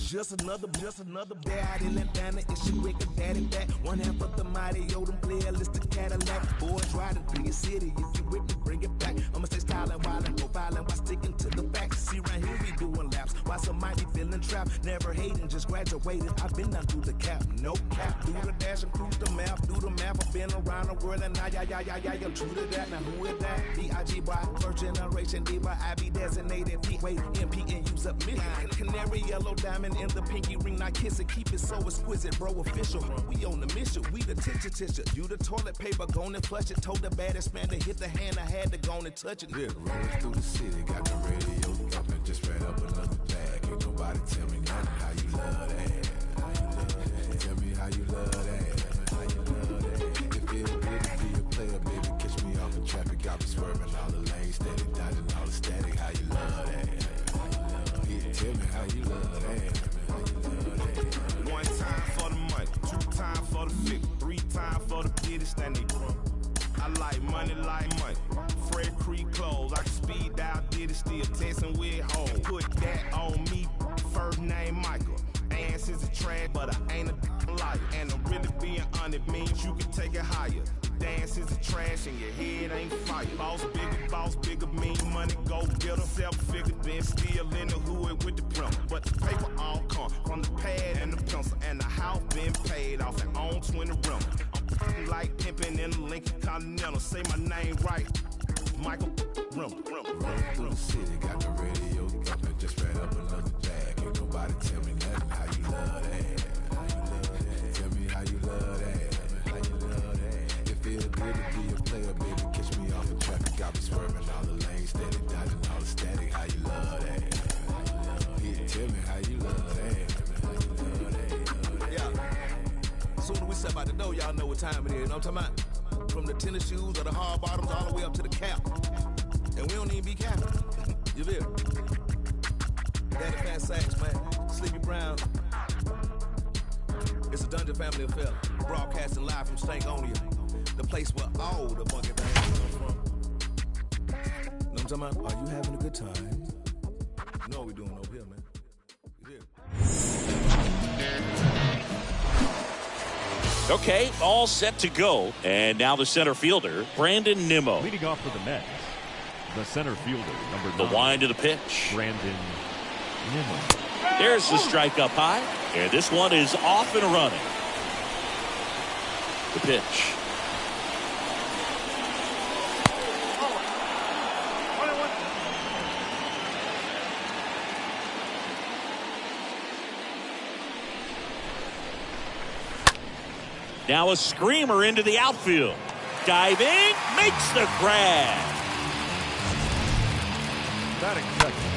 Just another day out in Atlanta. It's your wicked daddy back. One half of the mighty Odom playlist, the Cadillac. Boys ride it through your city. If you with me, bring it back. I'ma stay styling while I go violent while sticking to the facts. See, right here we doing laps. While some might be feeling trapped. Never hating, just graduated. I've been down through the cap. No cap. Do the dash and cruise the map. Do the map. I've been around the world and now, I'm true to that. Now who is that? B.I.G. by first generation diva. I be designated P. Wait, MP and use up me. Canary yellow diamond in the pinky ring. Not kiss it, keep it so exquisite, bro. Official. We on the mission. We the tissue. You the toilet paper, gone and flush it. Told the baddest man to hit the hand. I had to go and touch it. Yeah, rolling through the city, got the radio thumping. Just read up another bag. Ain't nobody tell me nothing. How you love that? How you love that? Tell me how you love that. How you love that? It feel good to be a player, baby. Catch me off in traffic. I be swerving all the lanes, steady dodging all the static. How you love that? Yeah, tell me how you love that. One time for the money, 2 times for the figure, 3 times for the business that they run. I like money like money. Fred Creek clothes, I can speed down, did it still texting with hoes. Put that on me, first name Michael. Ass is a trash, but I ain't a liar. And I'm really being honest means you can take it higher. Dance is a trash and your head ain't fire. Boss bigger, mean money, go get 'em. Self-figure, then still in the hood with the printer. But the paper all come from the pad and the pencil. And the house been paid off and on 20 rentals. I'm like pimping in the Lincoln Continental. Say my name right, Michael Rimmer. Running through the city, got the radio thumping. Just read up another bag. Ain't nobody tell me nothing. How you love that? How you love that? Tell me how you love that. How you love that? It feel good to be a player, baby. Catch me off in traffic. I be swerving all the lanes, steady dodging all the static. How you love that? Yeah, tell me how you love that. How you love that? Yeah. Soon as we step out the door, y'all know what time it is. You know what I'm talking about? From the tennis shoes or the hard bottoms all the way up to the cap. And we don't even be capping. You feel? Daddy Fat Sacks, man. Sleepy Brown. It's a Dungeon Family affair. Broadcasting live from Stankonia, the place where all the funky things come from. You know what I'm talking about? Are you having a good time? You know what we doing over here, man. You hear? Okay, all set to go. And now the center fielder, Brandon Nimmo. Leading off for the Mets, the center fielder, number 9. The wind to the pitch. Brandon Nimmo. There's the strike up high. And this one is off and running. The pitch. Now a screamer into the outfield. Diving, makes the grab.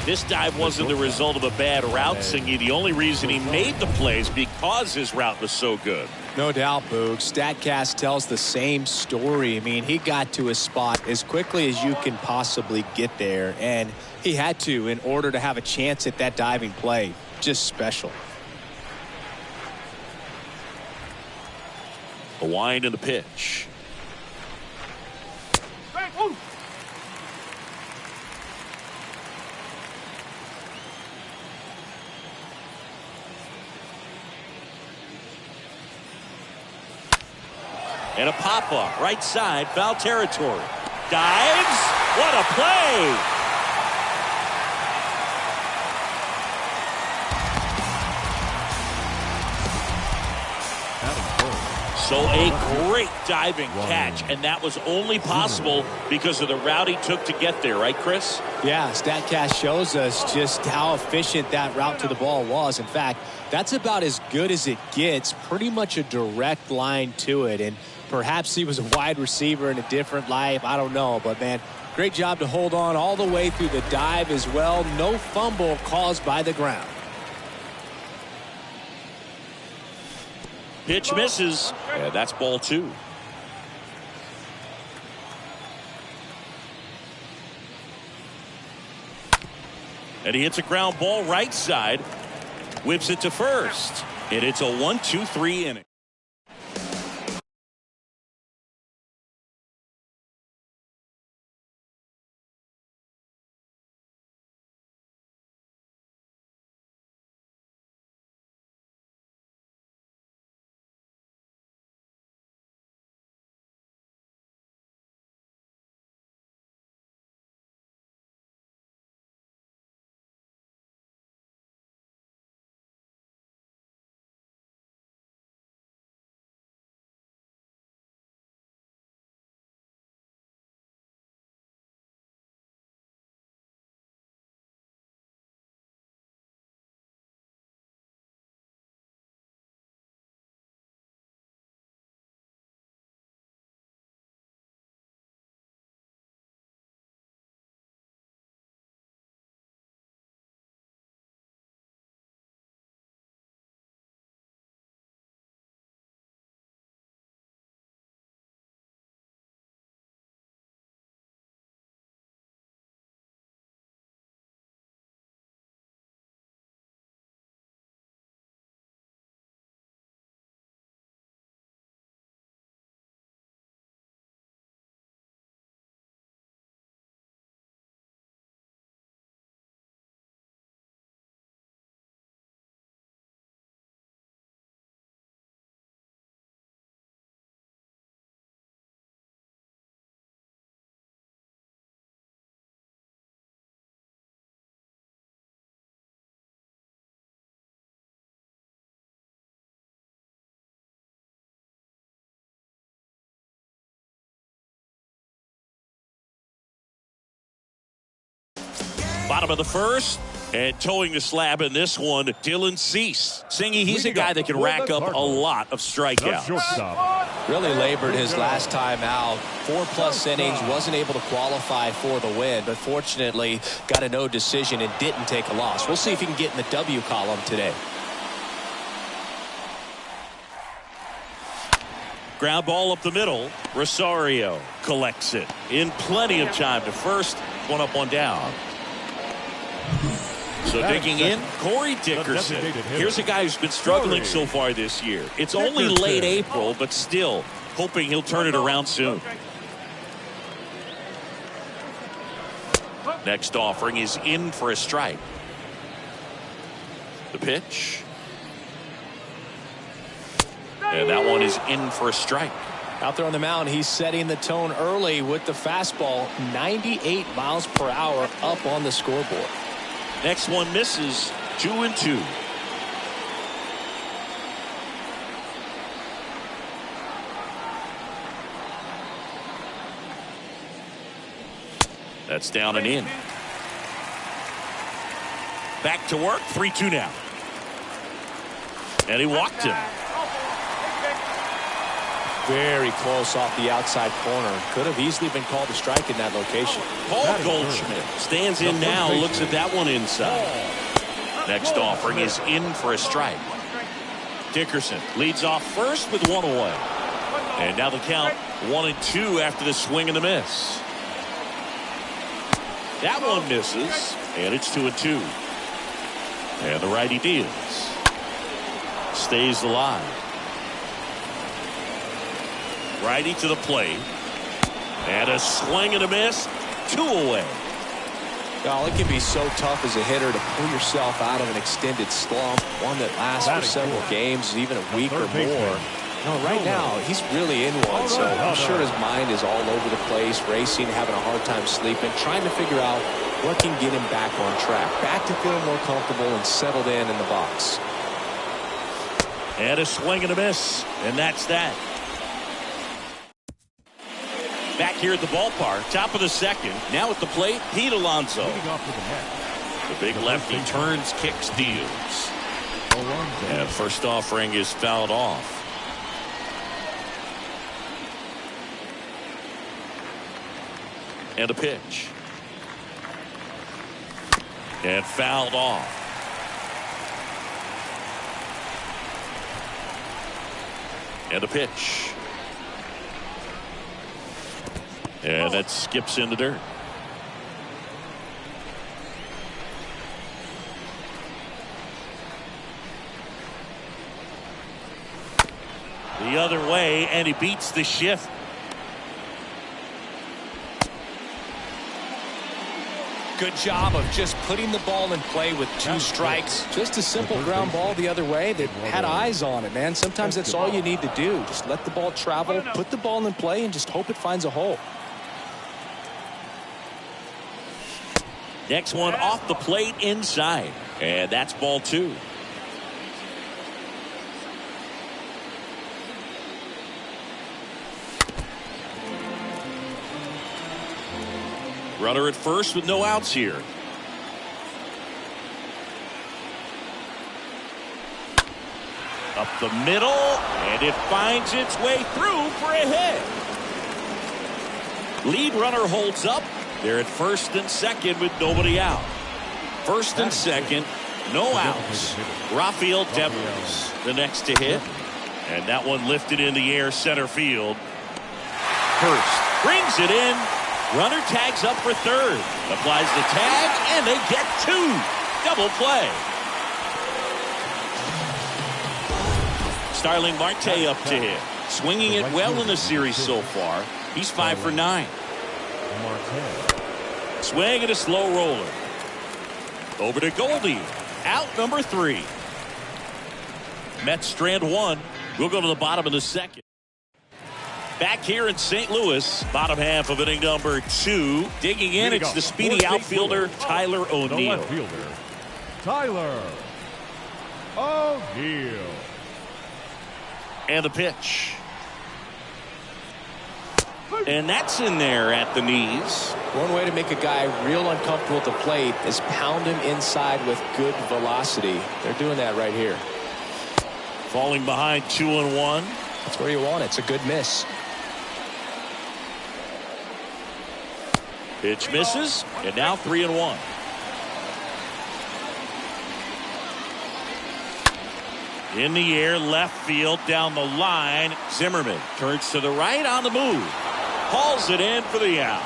This dive wasn't the result of a bad route, Singy. The only reason he made the play is because his route was so good. No doubt, Boog. StatCast tells the same story. I mean, he got to his spot as quickly as you can possibly get there, and he had to in order to have a chance at that diving play. Just special. A wind in the pitch. And a pop-up, right side, foul territory. Dives. What a play. So a great diving catch, and that was only possible because of the route he took to get there, right, Chris? Yeah, StatCast shows us just how efficient that route to the ball was. In fact, that's about as good as it gets, pretty much a direct line to it. And perhaps he was a wide receiver in a different life. I don't know, but man, great job to hold on all the way through the dive as well. No fumble caused by the ground. Pitch misses. Yeah, that's ball 2. And he hits a ground ball right side. Whips it to first. And it's a 1-2-3 inning. Bottom of the first, and towing the slab in this one, Dylan Cease. Singy, he's a guy that can rack up a lot of strikeouts. Really labored his last time out. 4+ innings, wasn't able to qualify for the win, but fortunately got a no decision and didn't take a loss. We'll see if he can get in the W column today. Ground ball up the middle. Rosario collects it in plenty of time to first. One up, one down. So digging in, Corey Dickerson. Here's a guy who's been struggling so far this year. It's only late April, but still hoping he'll turn it around soon. Next offering is in for a strike. The pitch. And that one is in for a strike. Out there on the mound, he's setting the tone early with the fastball. 98 miles per hour up on the scoreboard. Next one misses. 2-2. That's down and in. Back to work. 3-2 now. And he walked him. Very close off the outside corner. Could have easily been called a strike in that location. Paul Goldschmidt stands in now, looks at that one inside. Next offering is in for a strike. Dickerson leads off first with one away. And now the count 1-2 after the swing and the miss. That one misses, and it's 2-2. And the righty deals. Stays alive. Righty to the plate. And a swing and a miss. 2 away. Well, it can be so tough as a hitter to pull yourself out of an extended slump, one that lasts for several games, even a week or more. Right now, he's really in one, so I'm sure his mind is all over the place, racing, having a hard time sleeping, trying to figure out what can get him back on track, back to feeling more comfortable and settled in the box. And a swing and a miss, and that's that. Back here at the ballpark, top of the second. Now at the plate, Pete Alonso. The big lefty turns, kicks, deals. And first offering is fouled off. And a pitch. And fouled off. And a pitch. And that skips in the dirt. The other way, and he beats the shift. Good job of just putting the ball in play with 2 strikes. Just a simple ground ball the other way that had eyes on it, man. Sometimes that's all you need to do. Just let the ball travel, put the ball in play, and just hope it finds a hole. Next one off the plate inside. And that's ball 2. Runner at first with no outs here. Up the middle, and it finds its way through for a hit. Lead runner holds up. They're at first and second with nobody out. First and second, no outs. Rafael Devers, the next to hit. And that one lifted in the air center field. Hurst brings it in. Runner tags up for third. Applies the tag, and they get 2. Double play. Starling Marte up to hit. Swinging it well in the series so far. He's 5 for 9. Swing and a slow roller. Over to Goldie. Out number 3. Mets strand 1. We'll go to the bottom of the second. Back here in St. Louis, bottom half of inning number 2. Digging in, it's the speedy outfielder, Tyler O'Neill. Tyler O'Neill. And the pitch. And that's in there at the knees. One way to make a guy real uncomfortable at the plate is pound him inside with good velocity. They're doing that right here. Falling behind 2-1. That's where you want it. It's a good miss. Pitch misses, and now 3-1. In the air, left field, down the line. Zimmerman turns to the right on the move. Hauls it in for the out.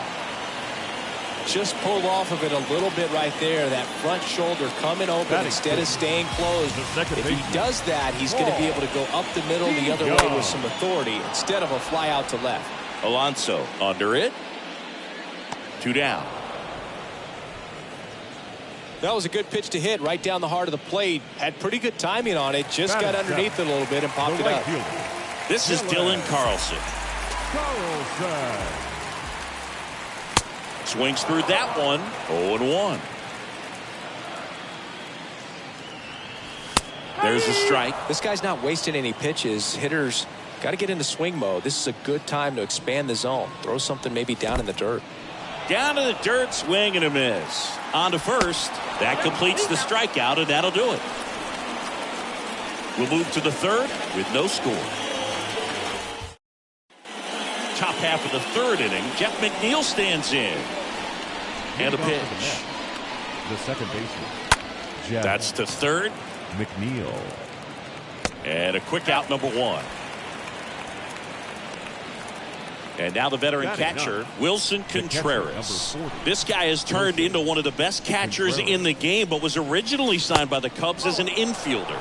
Just pulled off of it a little bit right there. That front shoulder coming open instead of staying closed. If he does that, he's going to be able to go up the middle the other way with some authority instead of a fly out to left. Alonso under it. 2 down. That was a good pitch to hit right down the heart of the plate. Had pretty good timing on it. Just got underneath it a little bit and popped it up. This is Dylan Carlson. Swings through that one. 0-1. There's a strike. This guy's not wasting any pitches. Hitters got to get into swing mode. This is a good time to expand the zone. Throw something maybe down in the dirt. Down to the dirt, swing and a miss. On to first. That completes the strikeout, and that'll do it. We'll move to the third with no score. Top half of the third inning, Jeff McNeil stands in. And a pitch. The second baseman. Jeff. That's to third. McNeil. And a quick out, number 1. And now the veteran catcher, Wilson Contreras. This guy has turned into one of the best catchers in the game, but was originally signed by the Cubs as an infielder.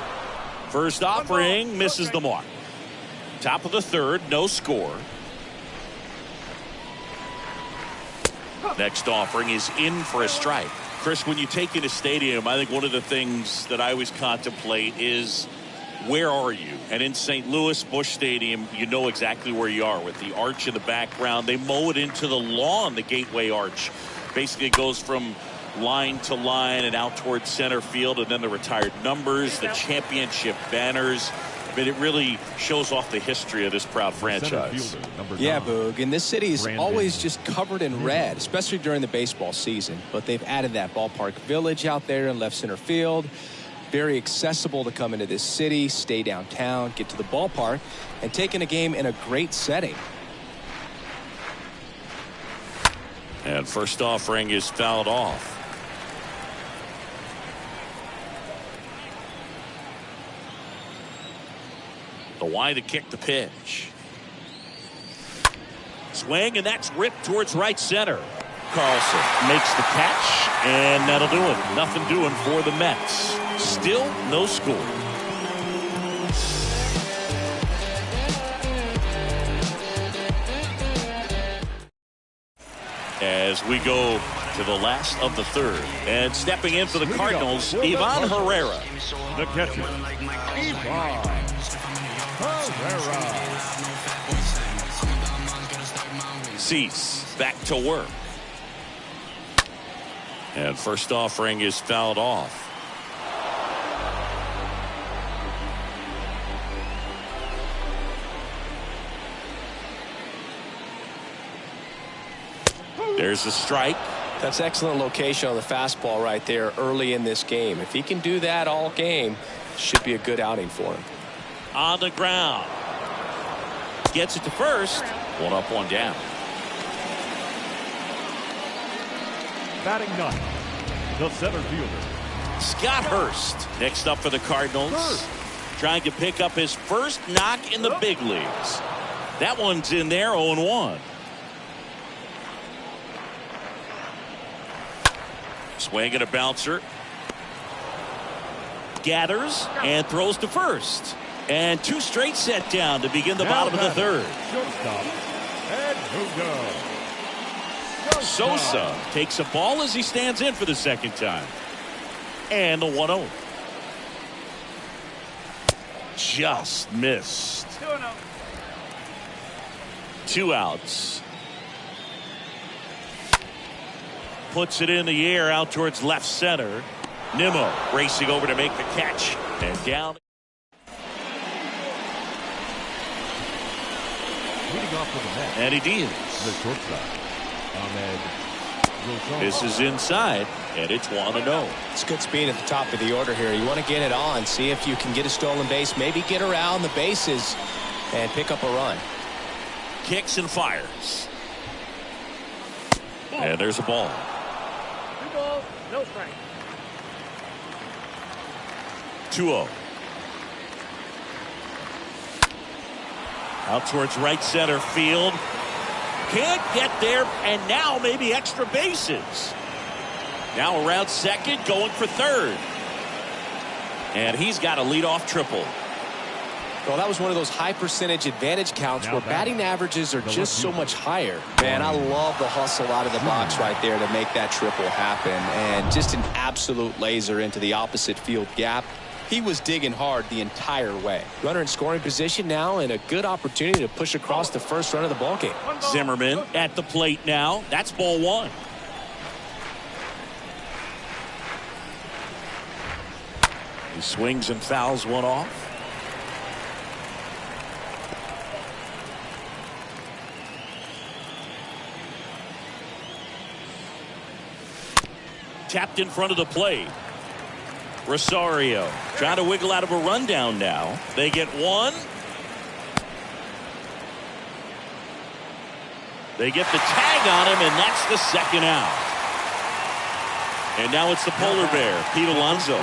First offering misses the mark. Top of the third, no score. Next offering is in for a strike. Chris, when you take in a stadium, I think one of the things that I always contemplate is, where are you? And in St. Louis, Busch Stadium, you know exactly where you are with the arch in the background. They mow it into the lawn, the Gateway Arch. Basically goes from line to line and out towards center field, and then the retired numbers, the championship banners. I mean, it really shows off the history of this proud franchise. Yeah, Boog. And this city is always just covered in red, especially during the baseball season. But they've added that ballpark village out there in left center field. Very accessible to come into this city, stay downtown, get to the ballpark, and take in a game in a great setting. And first offering is fouled off. The wide to kick the pitch. Swing, and that's ripped towards right center. Carlson makes the catch, and that'll do it. Nothing doing for the Mets. Still no score. As we go to the last of the third, and stepping in for the Cardinals, Ivan Herrera. The catcher, Ivan Herrera. Cease back to work. And first offering is fouled off. There's a strike. That's excellent location on the fastball right there early in this game. If he can do that all game, should be a good outing for him. On the ground. Gets it to first. 1 up, 1 down. Batting 9, the center fielder, Scott Hurst. Next up for the Cardinals. Trying to pick up his first knock in the big leagues. That one's in there, 0-1. Swing and a bouncer. Gathers and throws to first. And 2 straight set down to begin the bottom of the third. shortstop, Edmundo Sosa takes a ball as he stands in for the second time. And the 1-0. Just missed. 2 outs. Puts it in the air out towards left center. Nimmo racing over to make the catch. And down. leading off for the Mets. And he deals. The shortstop, Ahmed Rosario. This is inside, and it's 1-0. It's good speed at the top of the order here. You want to get it on, see if you can get a stolen base, maybe get around the bases and pick up a run. Kicks and fires. And there's a ball. 2 balls, no strike. 2-0. Out towards right center field. Can't get there, and now maybe extra bases. Now around second, going for third. And he's got a leadoff triple. Well, that was one of those high percentage advantage counts where batting averages are just so much higher. Man, I love the hustle out of the box right there to make that triple happen. And just an absolute laser into the opposite field gap. He was digging hard the entire way. Runner in scoring position now and a good opportunity to push across the first run of the ballgame. Zimmerman at the plate now. That's ball one. He swings and fouls one off. Tapped in front of the plate. Rosario trying to wiggle out of a rundown now. They get one. They get the tag on him, and that's the second out. And now it's the polar bear, Pete Alonso.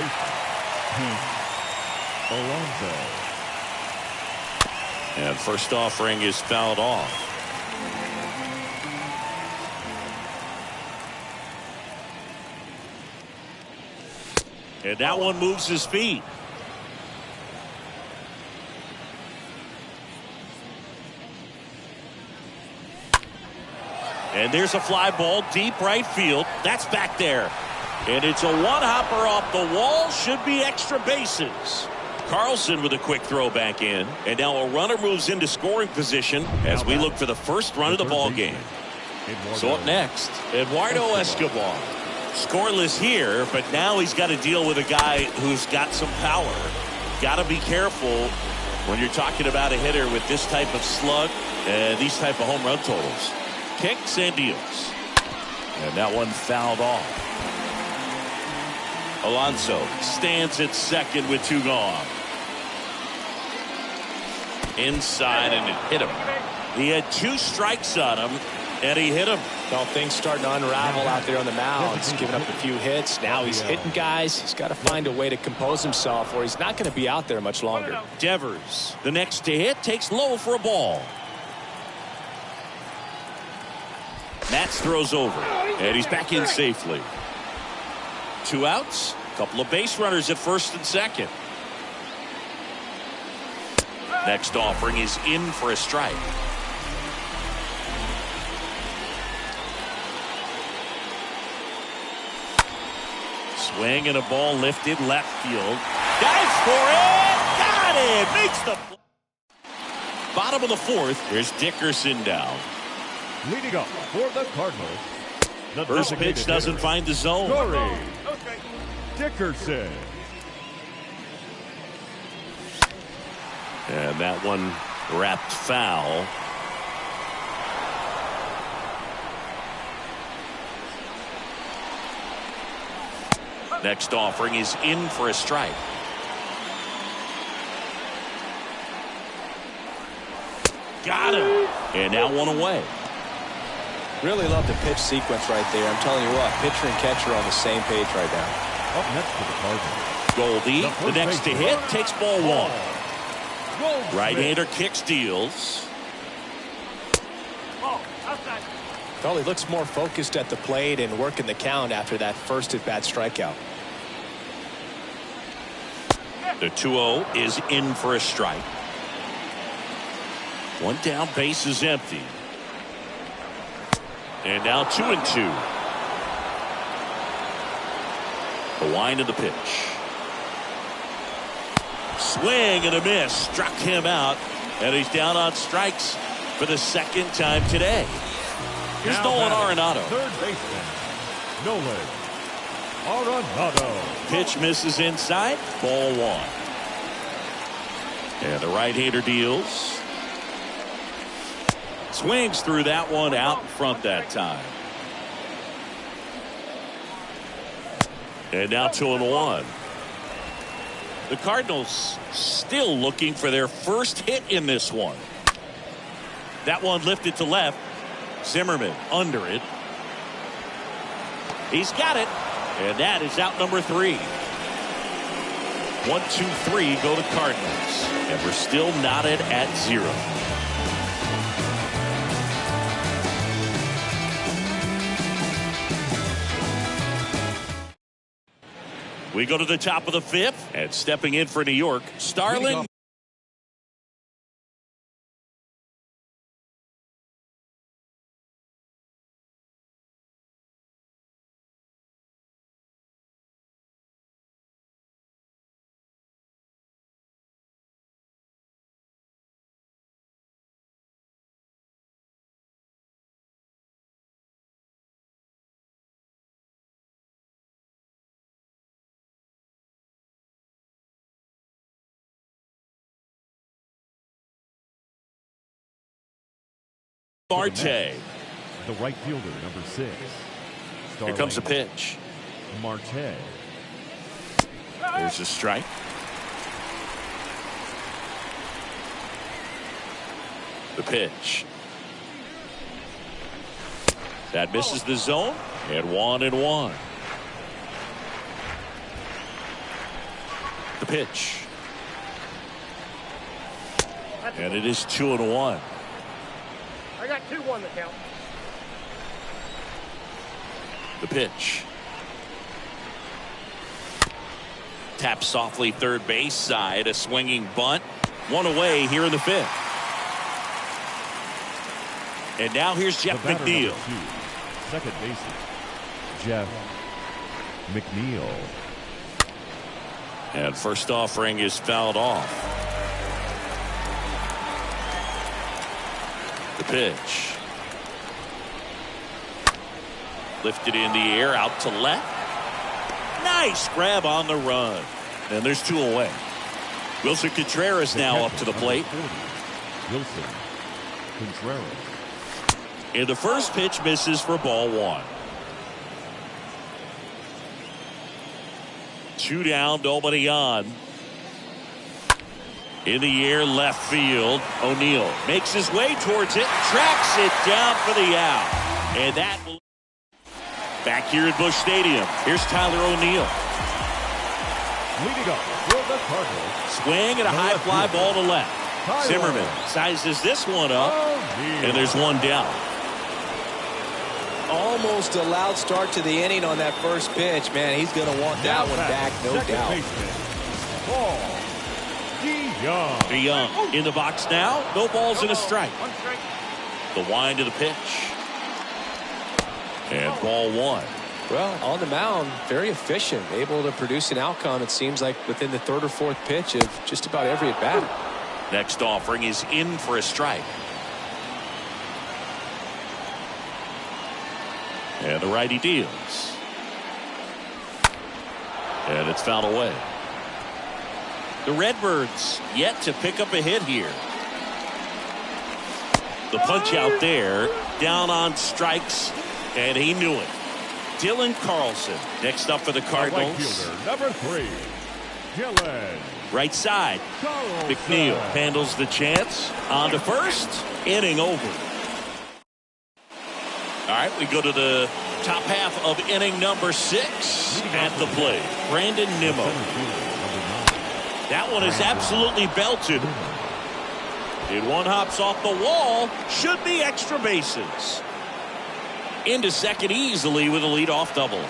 And first offering is fouled off. And that one moves his feet. And there's a fly ball deep right field. That's back there. And it's a one-hopper off the wall. Should be extra bases. Carlson with a quick throw back in. And now a runner moves into scoring position as we look for the first run of the ball game. So up next, Eduardo Escobar. Scoreless here, but now he's got to deal with a guy who's got some power. Got to be careful when you're talking about a hitter with this type of slug and these type of home run totals. Kicks and deals. And that one fouled off. Alonso stands at second with two gone. Inside, and it hit him. He had two strikes on him, and he hit him. Well, things starting to unravel out there on the mound. He's giving up a few hits. Now he's hitting guys. He's got to find a way to compose himself, or he's not going to be out there much longer. Devers, the next to hit, takes low for a ball. Matz throws over, and he's back in safely. Two outs, a couple of base runners at first and second. Next offering is in for a strike. Swing and a ball lifted left field. Dives for it. Got it. Makes the bottom of the fourth. Here's Dickerson down. Leading up for the Cardinals. The first pitch doesn't find the zone. Corey Dickerson. And that one wrapped foul. Next offering is in for a strike. Got him. And now one away. Really love the pitch sequence right there. I'm telling you what, pitcher and catcher are on the same page right now. Up next for the Cardinals. Goldie, the next to hit, takes ball one. Right-hander kicks, deals. Well, he looks more focused at the plate and working the count after that first at-bat strikeout. The 2-0 is in for a strike. One down, base is empty. And now 2-2. The wind of the pitch. Swing and a miss. Struck him out. And he's down on strikes for the second time today. Here's Nolan Arenado. Third baseman, Nolan Arenado. Pitch misses inside. Ball one. And the right-hander deals. Swings through that one out in front that time. And now 2-1. The Cardinals still looking for their first hit in this one. That one lifted to left. Zimmerman under it. He's got it. And that is out number 3. 1, 2, 3 go to Cardinals. And we're still knotted at 0. We go to the top of the 5th, and stepping in for New York, Starlin Marte. The right fielder, number 6. Here comes the pitch. Marte. There's a strike. The pitch. That misses the zone. And 1-1. The pitch. And it is 2-1. I got 2-1 to count. The pitch. Tap softly third base side. A swinging bunt. One away here in the 5th. And now here's Jeff McNeil. Second baseman, Jeff McNeil. And first offering is fouled off. The pitch. Lifted in the air, out to left. Nice grab on the run. And there's 2 away. Wilson Contreras now up to the plate. Wilson Contreras. And the first pitch misses for ball 1. 2 down, nobody on. In the air, left field. O'Neill makes his way towards it, tracks it down for the out. And that will... Back here at Busch Stadium, here's Tyler O'Neill. Leading up for the Cardinals. Swing and a high fly ball to left. Zimmerman sizes this one up, and there's 1 down. Almost a loud start to the inning on that first pitch. Man, he's going to want that one back, no doubt. Paul DeYoung. DeYoung in the box now. No balls and a strike. The wind of the pitch. And ball 1. Well, on the mound, very efficient, able to produce an outcome, it seems like, within the 3rd or 4th pitch of just about every at-bat. Next offering is in for a strike. And the righty deals. And it's fouled away. The Redbirds yet to pick up a hit here. The punch out there, down on strikes, and he knew it. Dylan Carlson next up for the Cardinals. Right fielder, number 3, Dylan. Right side, Carlson. McNeil handles the chance. On to first, inning over. All right, we go to the top half of inning number 6 at the plate. Brandon Nimmo. That one is absolutely belted. And one hops off the wall. Should be extra bases. Into second easily with a leadoff double.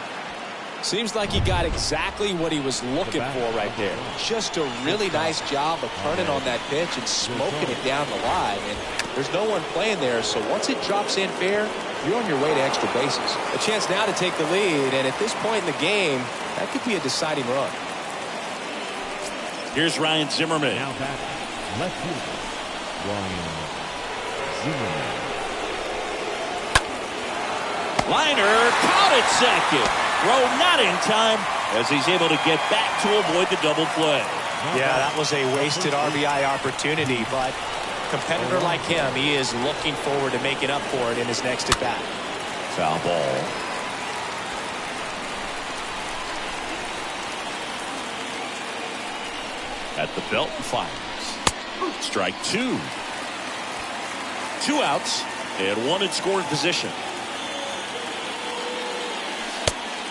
Seems like he got exactly what he was looking for right there. Just a really nice job of turning on that pitch and smoking it down the line. And there's no one playing there, so once it drops in fair, you're on your way to extra bases. A chance now to take the lead, and at this point in the game, that could be a deciding run. Here's Ryan Zimmerman. Now back, left fielder, Ryan Zimmerman. Liner caught at second. Throw not in time as he's able to get back to avoid the double play. Yeah, that was a wasted RBI opportunity, but a competitor like him, he is looking forward to making up for it in his next at-bat. Foul ball. At the belt and fires. Strike 2. 2 outs and 1 in scoring position.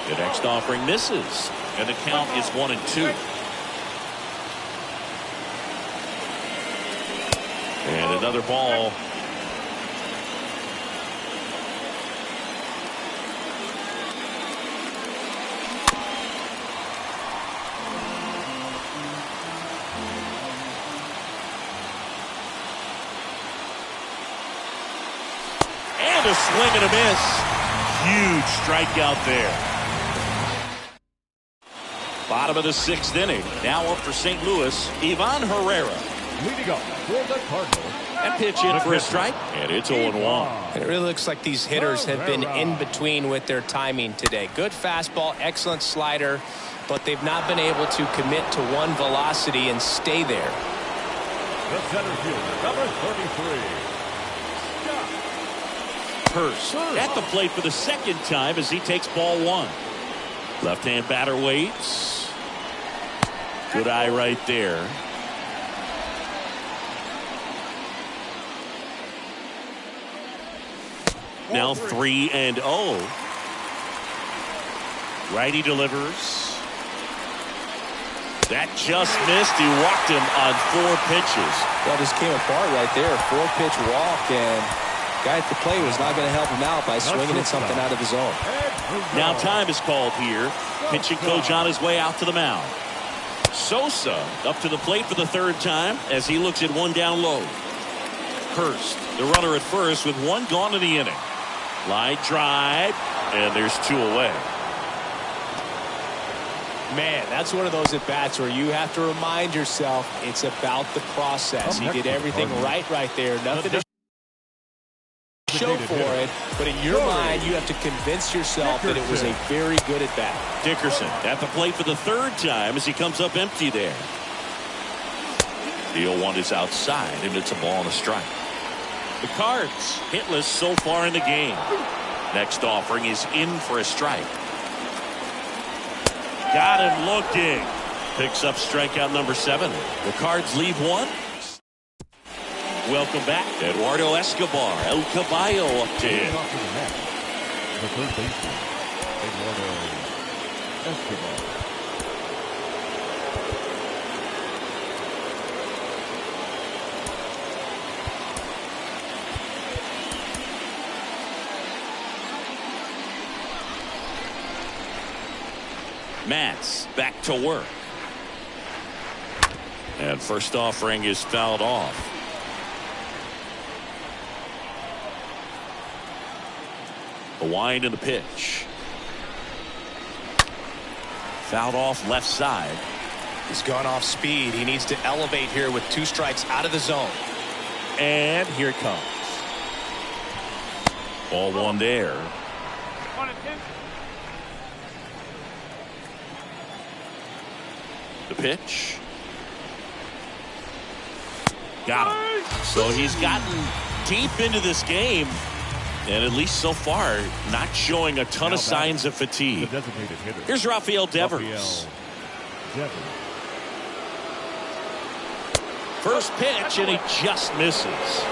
The next offering misses, and the count is 1-2. And another ball. And a swing and a miss. Huge strikeout there. Bottom of the 6th inning. Now up for St. Louis, Ivan Herrera. Leading up for the Cardinals. And pitch in for a strike. And it's 0-1. It really looks like these hitters have been in between with their timing today. Good fastball, excellent slider, but they've not been able to commit to one velocity and stay there. The center fielder, number 33, Scott Hurst at the plate for the second time as he takes ball one. Left-hand batter waits. Good eye right there. Now 3-0. Righty delivers. That just missed. He walked him on 4 pitches. Well, just came apart right there. 4-pitch walk, and guy at the plate was not going to help him out by swinging at something out of the zone. Now time is called here. Pitching coach on his way out to the mound. Sosa up to the plate for the 3rd time as he looks at 1 down low. Hurst, the runner at first with 1 gone in the inning. Line drive, and there's 2 away. Man, that's one of those at-bats where you have to remind yourself it's about the process. He did everything right there. Nothing to show for it, but in your mind, you have to convince yourself that it was a very good at-bat. Dickerson at the plate for the 3rd time as he comes up empty there. The 0-1 is outside, and it's a ball and a strike. The Cards hitless so far in the game. Next offering is in for a strike. Got him looking. Picks up strikeout number 7. The Cards leave 1. Welcome back. Eduardo Escobar, El Caballo up to him. The third baseman, Eduardo Escobar. Matz back to work. And first offering is fouled off. The wind and the pitch. Fouled off left side. He's gone off speed. He needs to elevate here with 2 strikes out of the zone. And here it comes. Ball 1 there. The pitch. Got him. So he's gotten deep into this game, and at least so far, not showing a ton of signs of fatigue. Here's Rafael Devers. First pitch, and he just misses.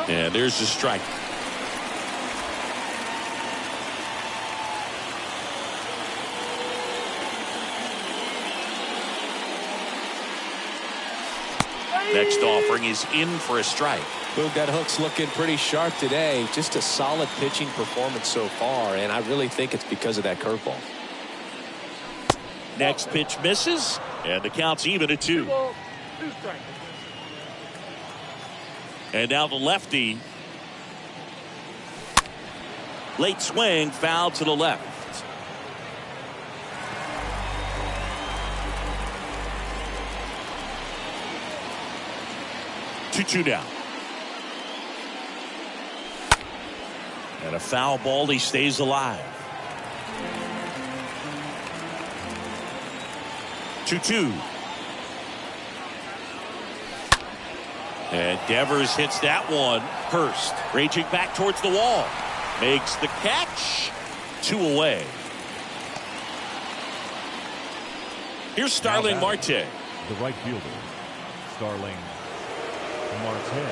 And there's the strike. Next offering is in for a strike. Boog, that hook's looking pretty sharp today. Just a solid pitching performance so far, and I really think it's because of that curveball. Next pitch misses, and the count's even at 2. And now the lefty. Late swing, foul to the left. Two down. And a foul ball, he stays alive. 2-2. And Devers hits that one. Hurst raging back towards the wall. Makes the catch. 2 away. Here's Starling Marte. The right fielder, Starling Marte.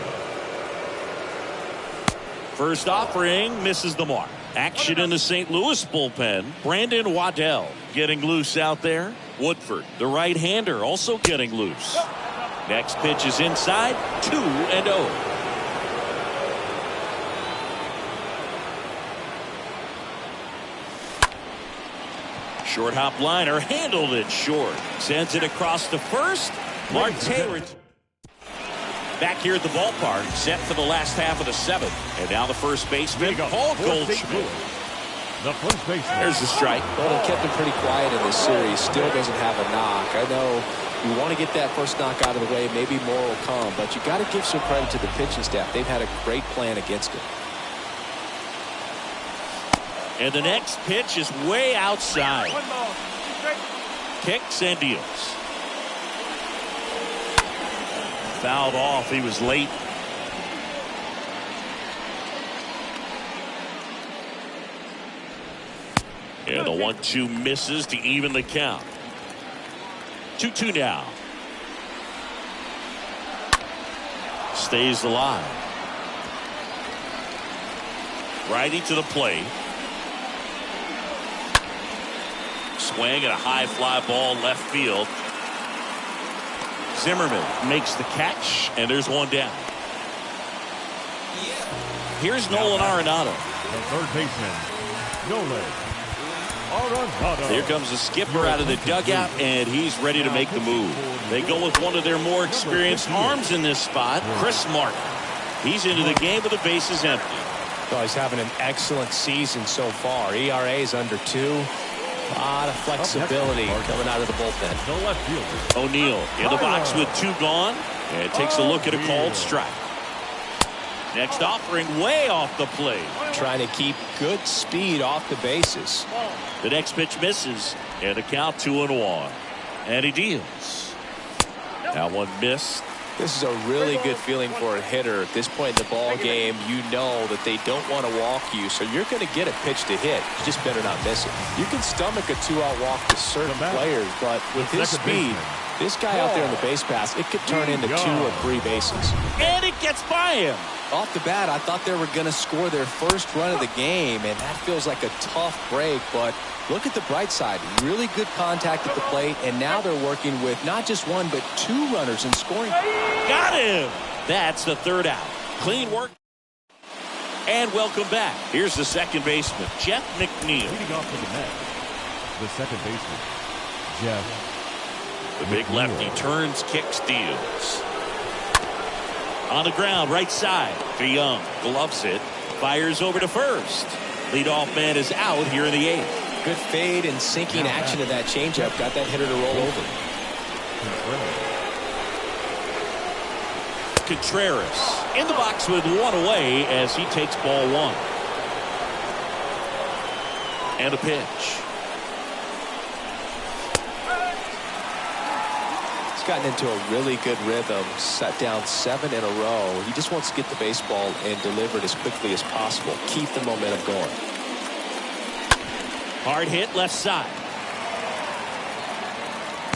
First offering misses the mark. Action in the St. Louis bullpen. Brandon Waddell getting loose out there. Woodford, the right-hander, also getting loose. Next pitch is inside. 2-0. Short hop liner, handled it short. Sends it across to first. Marte back here at the ballpark, set for the last half of the 7th. And now the first baseman, Paul Goldschmidt. The first baseman. There's the strike. Well, he kept him pretty quiet in this series. Still doesn't have a knock. I know you want to get that first knock out of the way. Maybe more will come, but you got to give some credit to the pitching staff. They've had a great plan against him. And the next pitch is way outside. kicks and deals. Fouled off. He was late. And the 1-2 misses to even the count. 2-2 now. Stays alive. Righty to the plate. Swing and a high fly ball left field. Zimmerman makes the catch, and there's one down. Here's Nolan Arenado. The third baseman, Nolan Arenado. Here comes the skipper out of the dugout, and he's ready to make the move. They go with one of their more experienced arms in this spot, Chris Martin. He's into the game with the bases empty. Oh, he's having an excellent season so far. ERA is under 2. A lot of flexibility coming out of the bullpen. The left fielder, O'Neill in the box with 2 gone, and takes a look at a called strike. Next offering way off the plate. Trying to keep good speed off the bases. The next pitch misses, and the count 2-1. And he deals. That one missed. This is a really good feeling for a hitter at this point in the ball game. You know that they don't want to walk you, so you're going to get a pitch to hit. You just better not miss it. You can stomach a 2-out walk to certain players, but with his speed, this guy out there on the base pass, it could turn into 2 or 3 bases. And it gets by him. Off the bat, I thought they were going to score their first run of the game, and that feels like a tough break, but look at the bright side. Really good contact at the plate, and now they're working with not just 1, but 2 runners in scoring. Got him. That's the 3rd out. Clean work. And welcome back. Here's the second baseman, Jeff McNeil. leading off to the net, the second baseman, Jeff. The big lefty turns, kicks, deals. On the ground, right side. DeYoung gloves it, fires over to first. Leadoff man is out here in the 8th. Good fade and sinking action of that changeup got that hitter to roll over. Contreras in the box with 1 away as he takes ball 1. And a pitch. He's gotten into a really good rhythm, set down 7 in a row. He just wants to get the baseball and deliver it as quickly as possible. Keep the momentum going. Hard hit left side.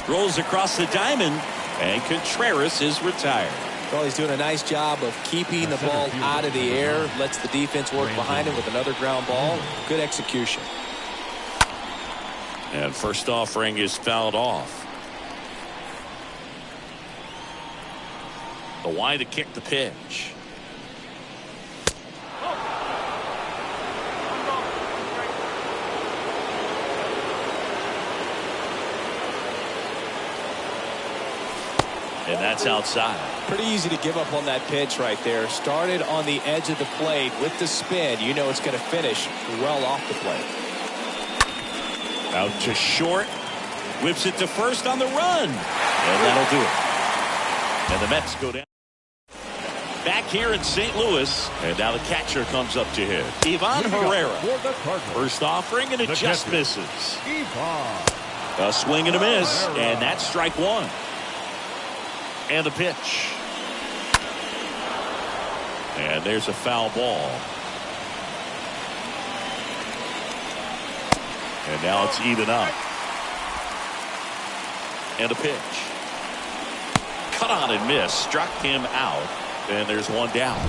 Rolls across the diamond, and Contreras is retired. Well, he's doing a nice job of keeping the ball out of the air. Lets the defense work behind him with another ground ball. Good execution. And first offering is fouled off. The wide to kick the pitch. And that's outside. Pretty easy to give up on that pitch right there. Started on the edge of the plate with the spin. You know it's going to finish well off the plate. Out to short. Whips it to first on the run. And that'll do it. And the Mets go down. Back here in St. Louis. And now the catcher comes up to hit. Ivan Herrera. First offering, and it just misses. A swing and a miss. And that's strike 1. And the pitch. And there's a foul ball. And now it's even up. And a pitch. Cut on and miss. Struck him out. And there's one down.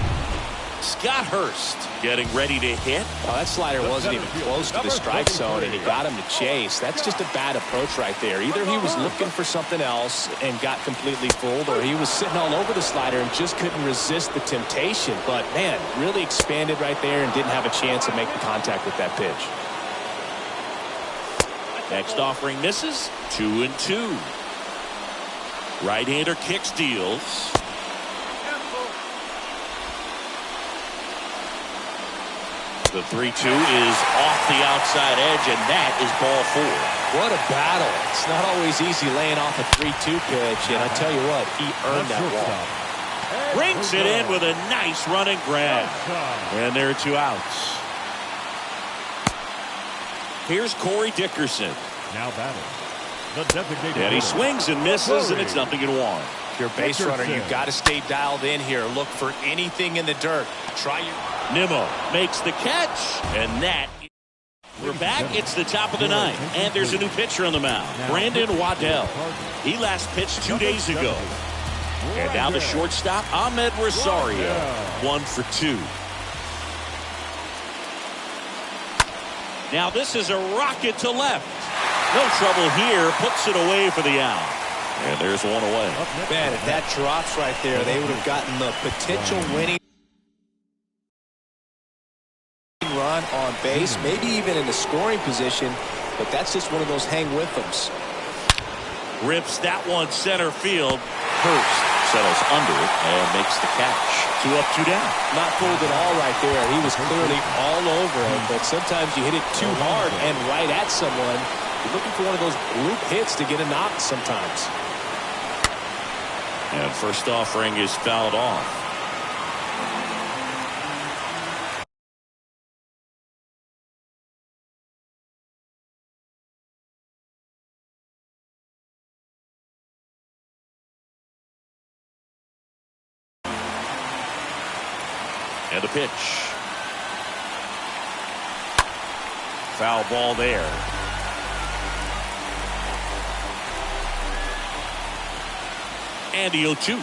Scott Hurst getting ready to hit. Well, that slider wasn't even close to the strike zone, and he got him to chase. That's just a bad approach right there. Either he was looking for something else and got completely fooled, or he was sitting all over the slider and just couldn't resist the temptation. But, man, really expanded right there and didn't have a chance to make the contact with that pitch. Next offering misses. 2-2. Right-hander kicks, deals. The 3-2 is off the outside edge, and that is ball 4. What a battle. It's not always easy laying off a 3-2 pitch, and I tell you what, he earned that walk. Rings it in with a nice running grab. And there are 2 outs. Here's Corey Dickerson. Now batting, The designated And he hitter. swings and misses, and it's 0-1. If you're a base runner, you've got to stay dialed in here. Look for anything in the dirt. Try your... Nimmo makes the catch, and that... We're back. It's the top of the ninth, and there's a new pitcher on the mound, Brandon Waddell. He last pitched 2 days ago. And now the shortstop, Ahmed Rosario, 1 for 2. Now this is a rocket to left. No trouble here. Puts it away for the out. And there's one away. Man, if that drops right there, they would have gotten the potential winning run on base, maybe even in the scoring position, but that's just one of those hang with thems. Rips that one center field. Hurst settles under it and makes the catch. 2 up, 2 down. Not fooled at all right there. He was clearly all over it, but sometimes you hit it too hard and right at someone. You're looking for one of those bloop hits to get a knock sometimes. And first offering is fouled off. And the pitch. Foul ball there. And the 0-2.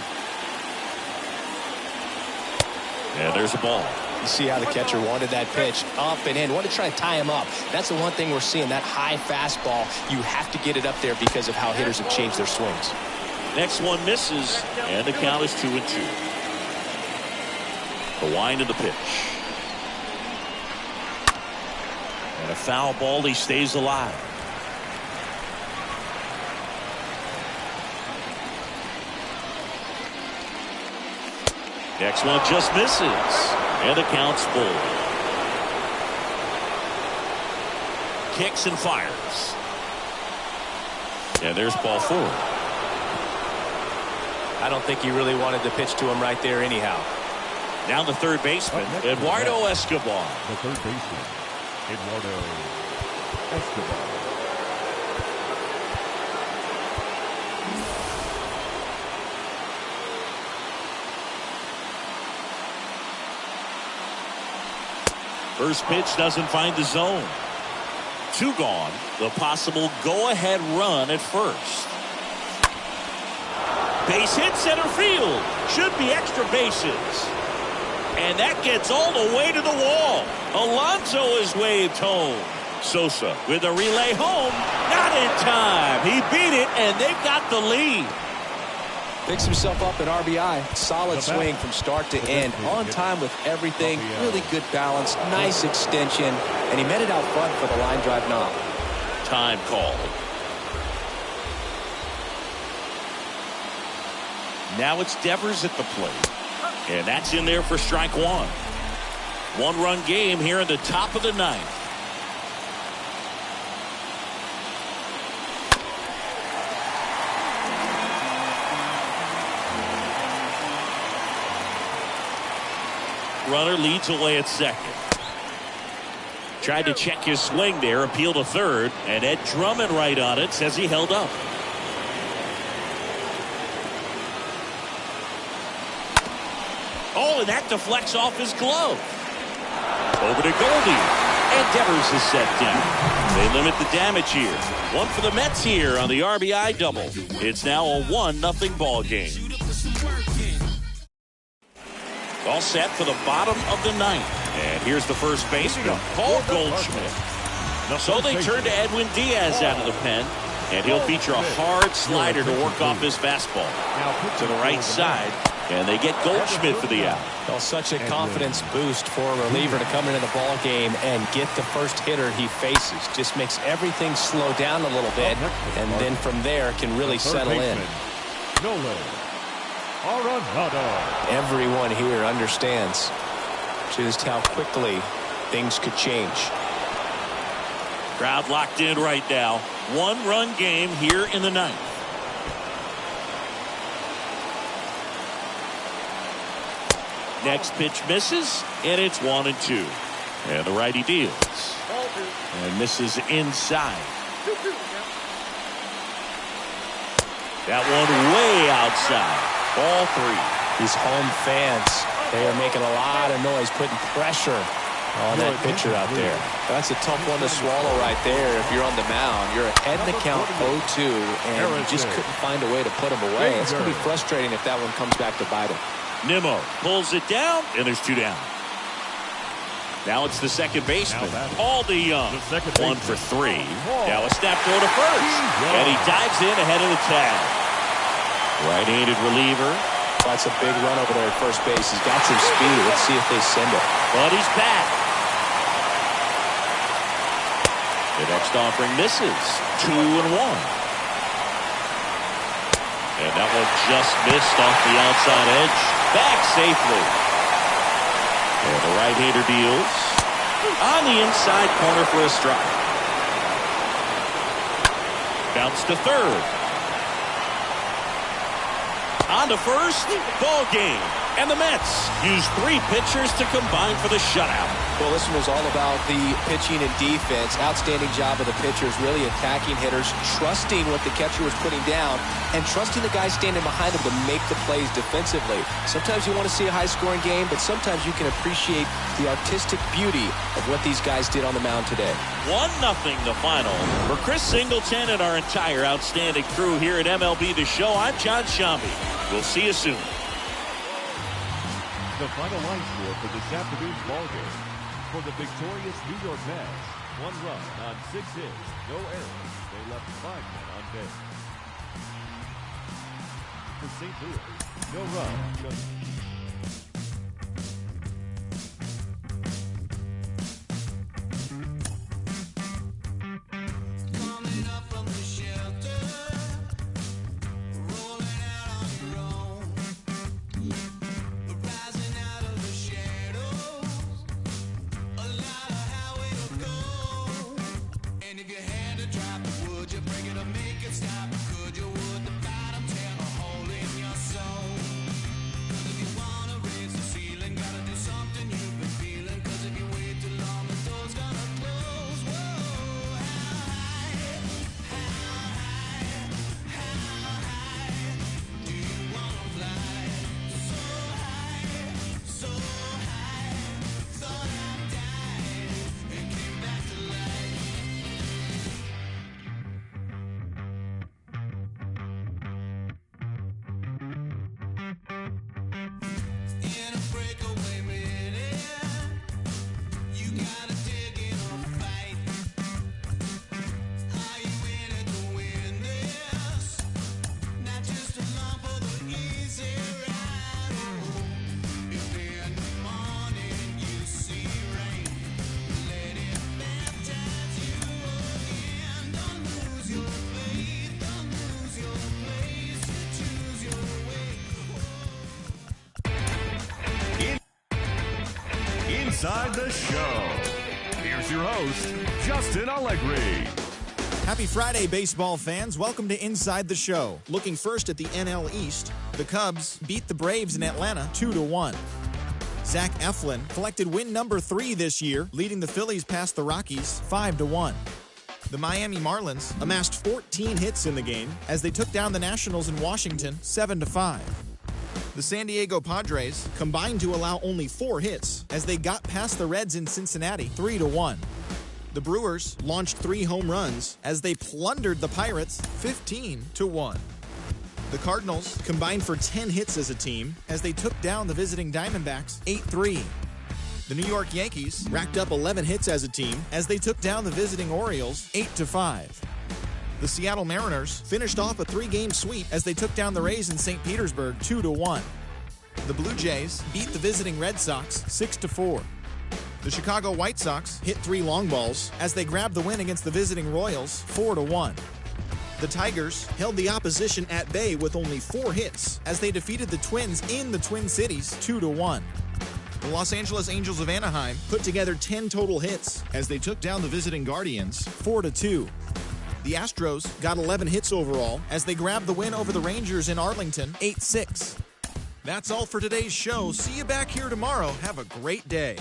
And there's a ball. You see how the catcher wanted that pitch up and in. Wanted to try to tie him up. That's the one thing we're seeing, that high fastball. You have to get it up there because of how hitters have changed their swings. Next one misses, and the count is 2-2. The wind of the pitch. And a foul ball. He stays alive. Next one just misses. And the count's full. Kicks and fires. And there's ball 4. I don't think he really wanted to pitch to him right there anyhow. Now the third baseman, Eduardo Escobar. The third baseman, Eduardo Escobar. First pitch doesn't find the zone. 2 gone. The possible go-ahead run at first. Base hit center field. Should be extra bases. And that gets all the way to the wall. Alonso is waved home. Sosa with a relay home. Not in time. He beat it, and they've got the lead. Picks himself up an RBI. Solid swing from start to end. On time with everything. Really good balance. Nice extension. And he met it out front for the line drive knock. Time call. Now it's Devers at the plate. And that's in there for strike 1. 1-run game here in the top of the ninth. Runner leads away at second. Tried to check his swing there, appeal to third, and Ed Drummond right on it says he held up. Oh, and that deflects off his glove. Over to Goldie. And Devers is set down. They limit the damage here. 1 for the Mets here on the RBI double. It's now a 1-0 ball game. All set for the bottom of the ninth. And here's the first baseman, Paul Goldschmidt. So they turn to Edwin Diaz out of the pen. And he'll feature a hard slider to work off his fastball. To the right side. And they get Goldschmidt for the out. Well, such a confidence boost for a reliever to come into the ball game and get the first hitter he faces. Just makes everything slow down a little bit, and then from there can really settle in. Nolan Arenado. Everyone here understands just how quickly things could change. Crowd locked in right now. 1-run game here in the ninth. Next pitch misses, and it's 1-2. And the righty deals. And misses inside. That one way outside. Ball 3. These home fans, they are making a lot of noise, putting pressure on that pitcher out there. That's a tough one to swallow right there. If you're on the mound, you're ahead in the count 0-2, and you just couldn't find a way to put him away. It's going to be frustrating if that one comes back to bite him. Nimmo pulls it down, and there's 2 down. Now it's the second baseman, Paul DeYoung. 1 for 3. Now a snap throw to first, and he dives in ahead of the tag. Right-handed reliever. That's a big run over there at first base. He's got some speed. Let's see if they send it. But he's back. The next offering misses. 2-1. And that one just missed off the outside edge. Back safely. And the right-hander deals on the inside corner for a strike. Bounce to third. On to first. Ball game. And the Mets use 3 pitchers to combine for the shutout. Well, this one was all about the pitching and defense. Outstanding job of the pitchers, really attacking hitters, trusting what the catcher was putting down, and trusting the guy standing behind him to make the plays defensively. Sometimes you want to see a high-scoring game, but sometimes you can appreciate the artistic beauty of what these guys did on the mound today. 1-0 the final. For Chris Singleton and our entire outstanding crew here at MLB The Show, I'm John Shambi. We'll see you soon. The final line score for this afternoon's ball game. For the victorious New York Mets, 1 run on 6 hits, no errors. They left 5 men on base. For St. Louis, no run, just Inside the Show. Here's your host, Justin Allegri. Happy Friday, baseball fans. Welcome to Inside the Show. Looking first at the NL East, the Cubs beat the Braves in Atlanta 2-1. Zach Eflin collected win number 3 this year, leading the Phillies past the Rockies 5-1. The Miami Marlins amassed 14 hits in the game as they took down the Nationals in Washington 7-5. The San Diego Padres combined to allow only 4 hits as they got past the Reds in Cincinnati 3-1. The Brewers launched 3 home runs as they plundered the Pirates 15-1. The Cardinals combined for 10 hits as a team as they took down the visiting Diamondbacks 8-3. The New York Yankees racked up 11 hits as a team as they took down the visiting Orioles 8-5. The Seattle Mariners finished off a 3-game sweep as they took down the Rays in St. Petersburg 2-1. The Blue Jays beat the visiting Red Sox 6-4. The Chicago White Sox hit 3 long balls as they grabbed the win against the visiting Royals 4-1. The Tigers held the opposition at bay with only 4 hits as they defeated the Twins in the Twin Cities 2-1. The Los Angeles Angels of Anaheim put together 10 total hits as they took down the visiting Guardians 4-2. The Astros got 11 hits overall as they grabbed the win over the Rangers in Arlington 8-6. That's all for today's show. See you back here tomorrow. Have a great day.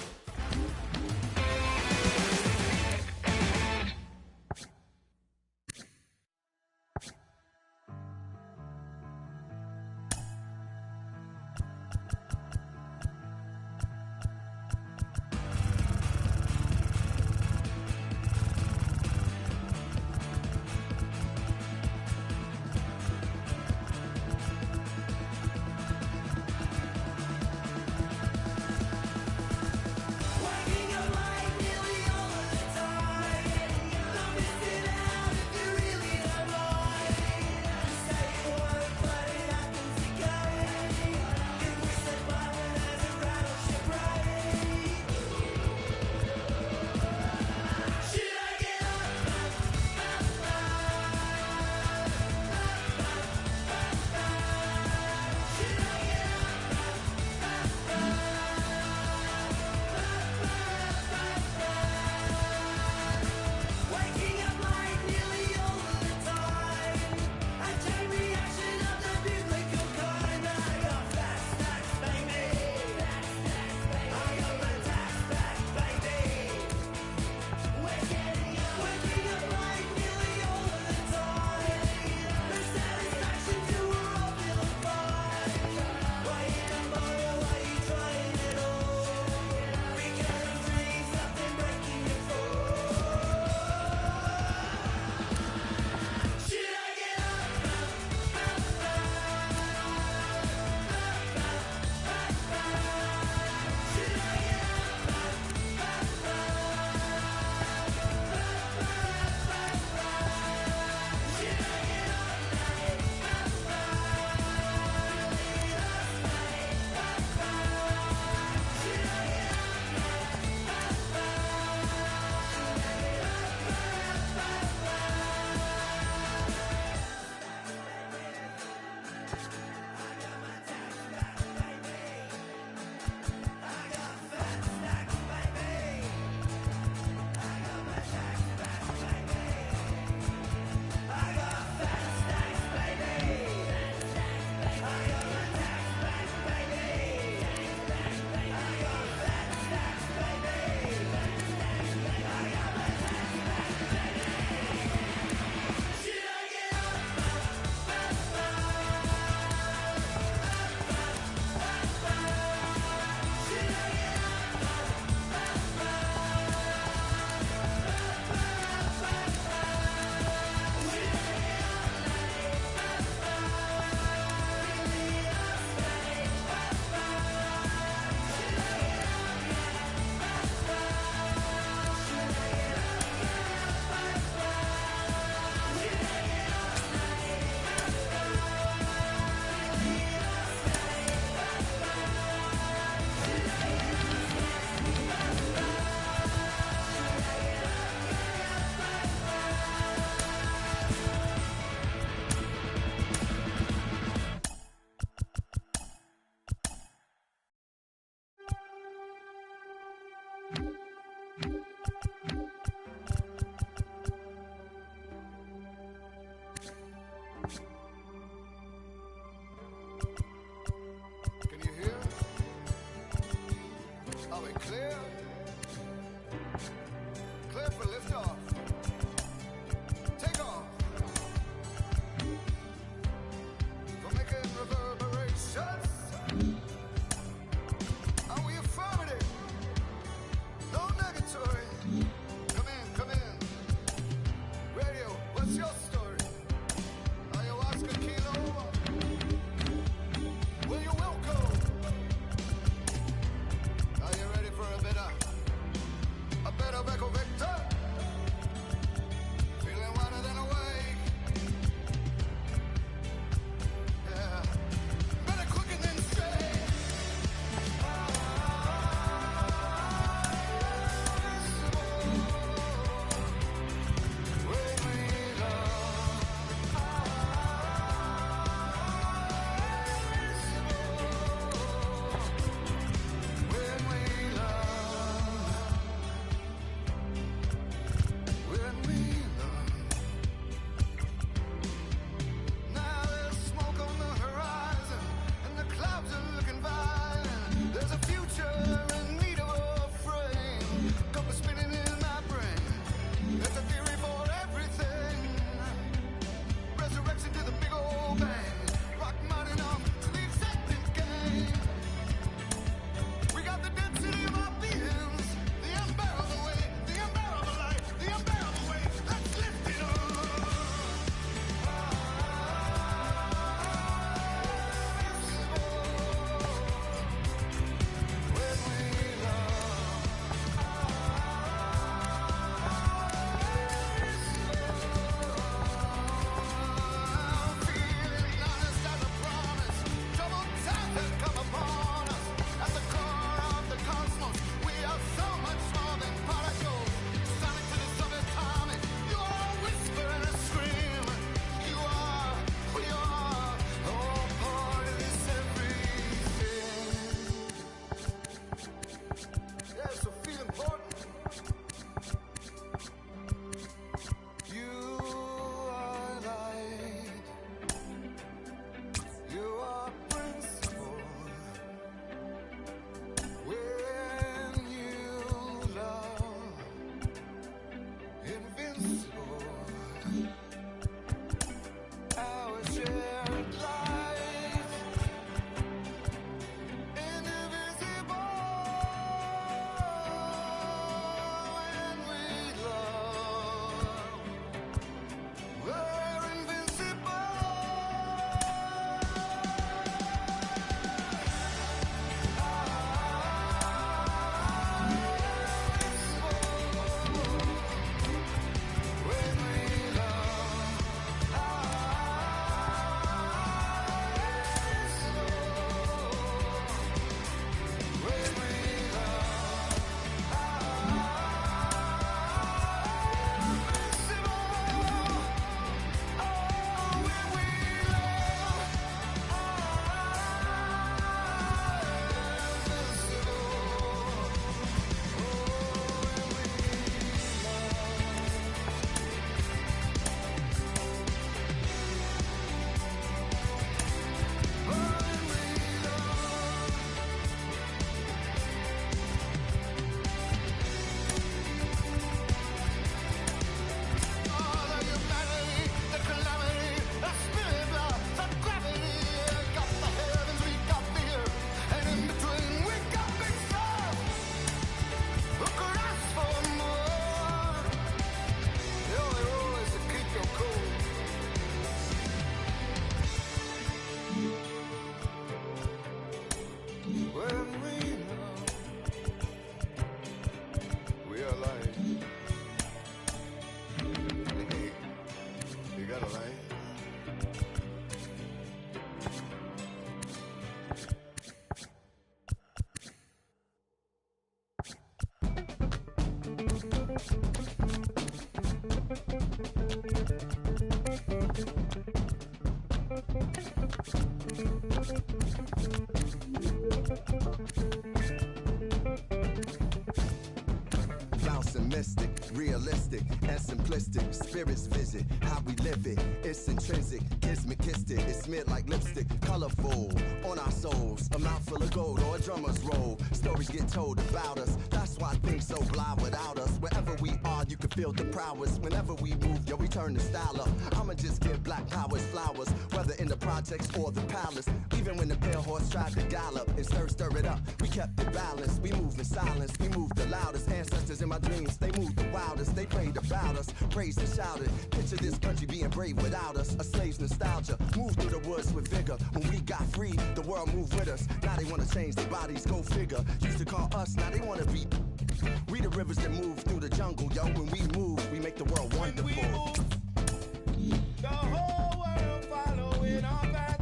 Bouncing mystic, realistic, and simplistic. Spirits visit how we live it. It's intrinsic, kismet, it's smeared like lipstick. Colorful on our souls, a mouth full of gold or a drummer's roll. Stories get told about us, that's why things so blind without us. Wherever we are, you can feel the prowess. Whenever we move, yo, we turn the style up. I'ma just give black powers flowers, whether in the projects or the palace. Even when the pale horse tried to gallop and stir it up, we kept it balanced. We move in silence, we move the loudest. Ancestors in my dreams, they moved the wildest. They prayed about us, praised and shouted. Picture this country being brave without us. A slave's nostalgia, move through the woods with vigor. When we got free, the world moved with us. Now they wanna change their bodies, go figure. Used to call us, now they wanna be. We the rivers that move through the jungle, yo. When we move, we make the world wonderful. The whole world following our path.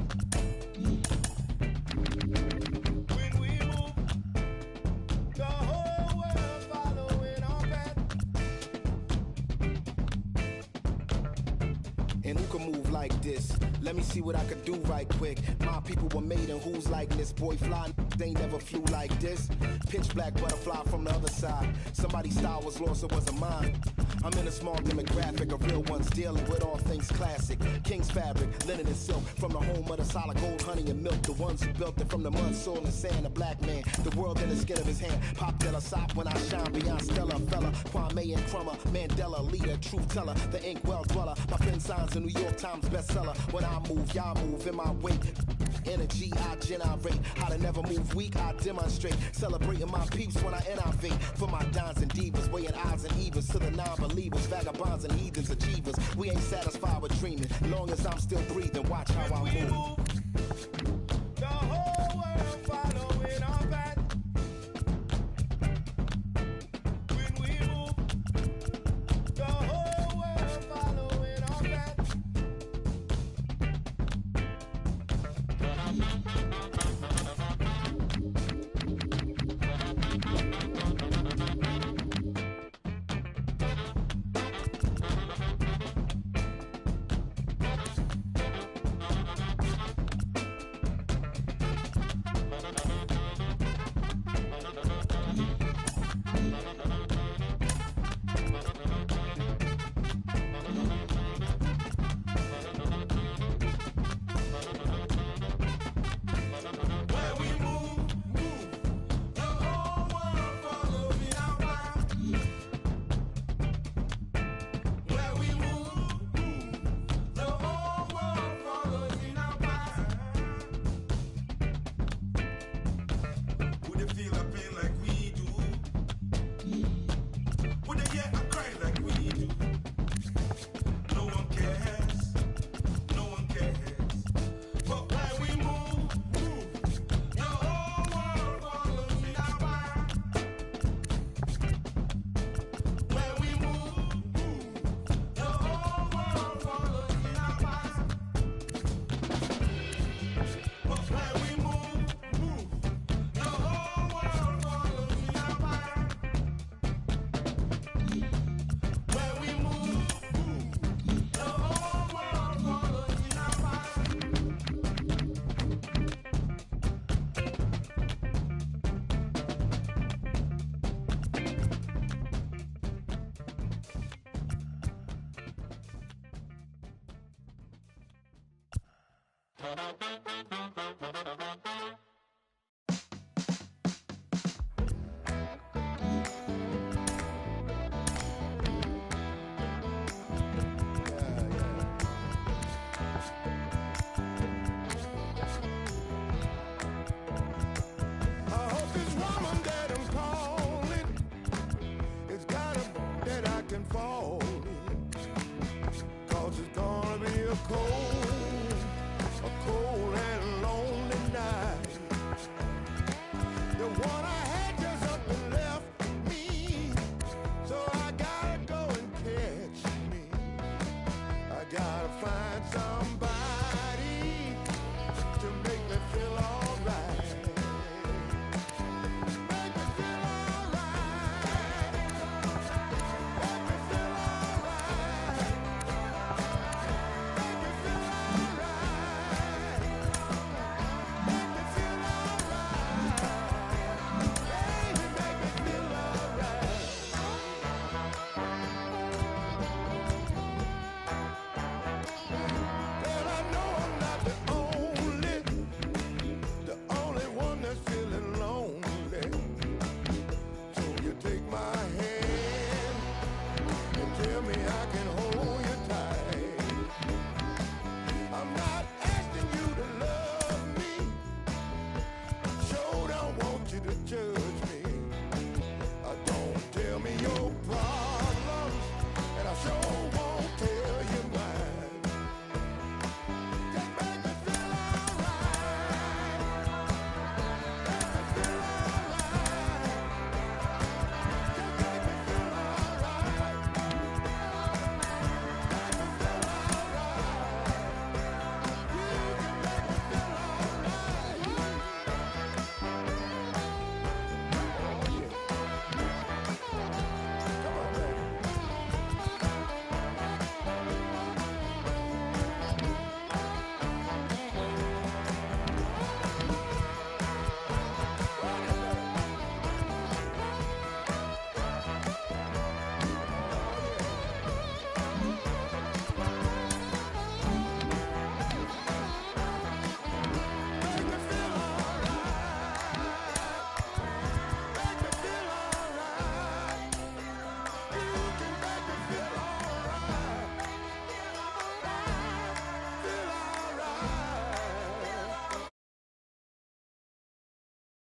When we move, the whole world following our path. And who can move like this? Let me see what I could do right quick. My people were made in who's like this. Boy fly, they never flew like this. Pitch black butterfly from the other side. Somebody's style was lost, it wasn't mine. I'm in a small demographic of real ones dealing with all things classic. King's fabric, linen and silk. From the home of the solid gold, honey and milk. The ones who built it from the mud, soil and sand. A black man, the world in the skin of his hand. Pop Della Sop when I shine beyond Stella. Fella, Kwame and Crummer. Mandela, leader, truth teller. The ink well dweller. My pen signs a New York Times bestseller. When I move, y'all move in my wake. Energy, I generate. How to never move weak, I demonstrate. Celebrating my peeps when I innovate. For my dons and divas, weighing odds and evens to the non-believers, vagabonds and heathens, achievers. We ain't satisfied with dreaming. Long as I'm still breathing, watch how I move. The whole world following our path. When we move, the whole world following our path. Good job.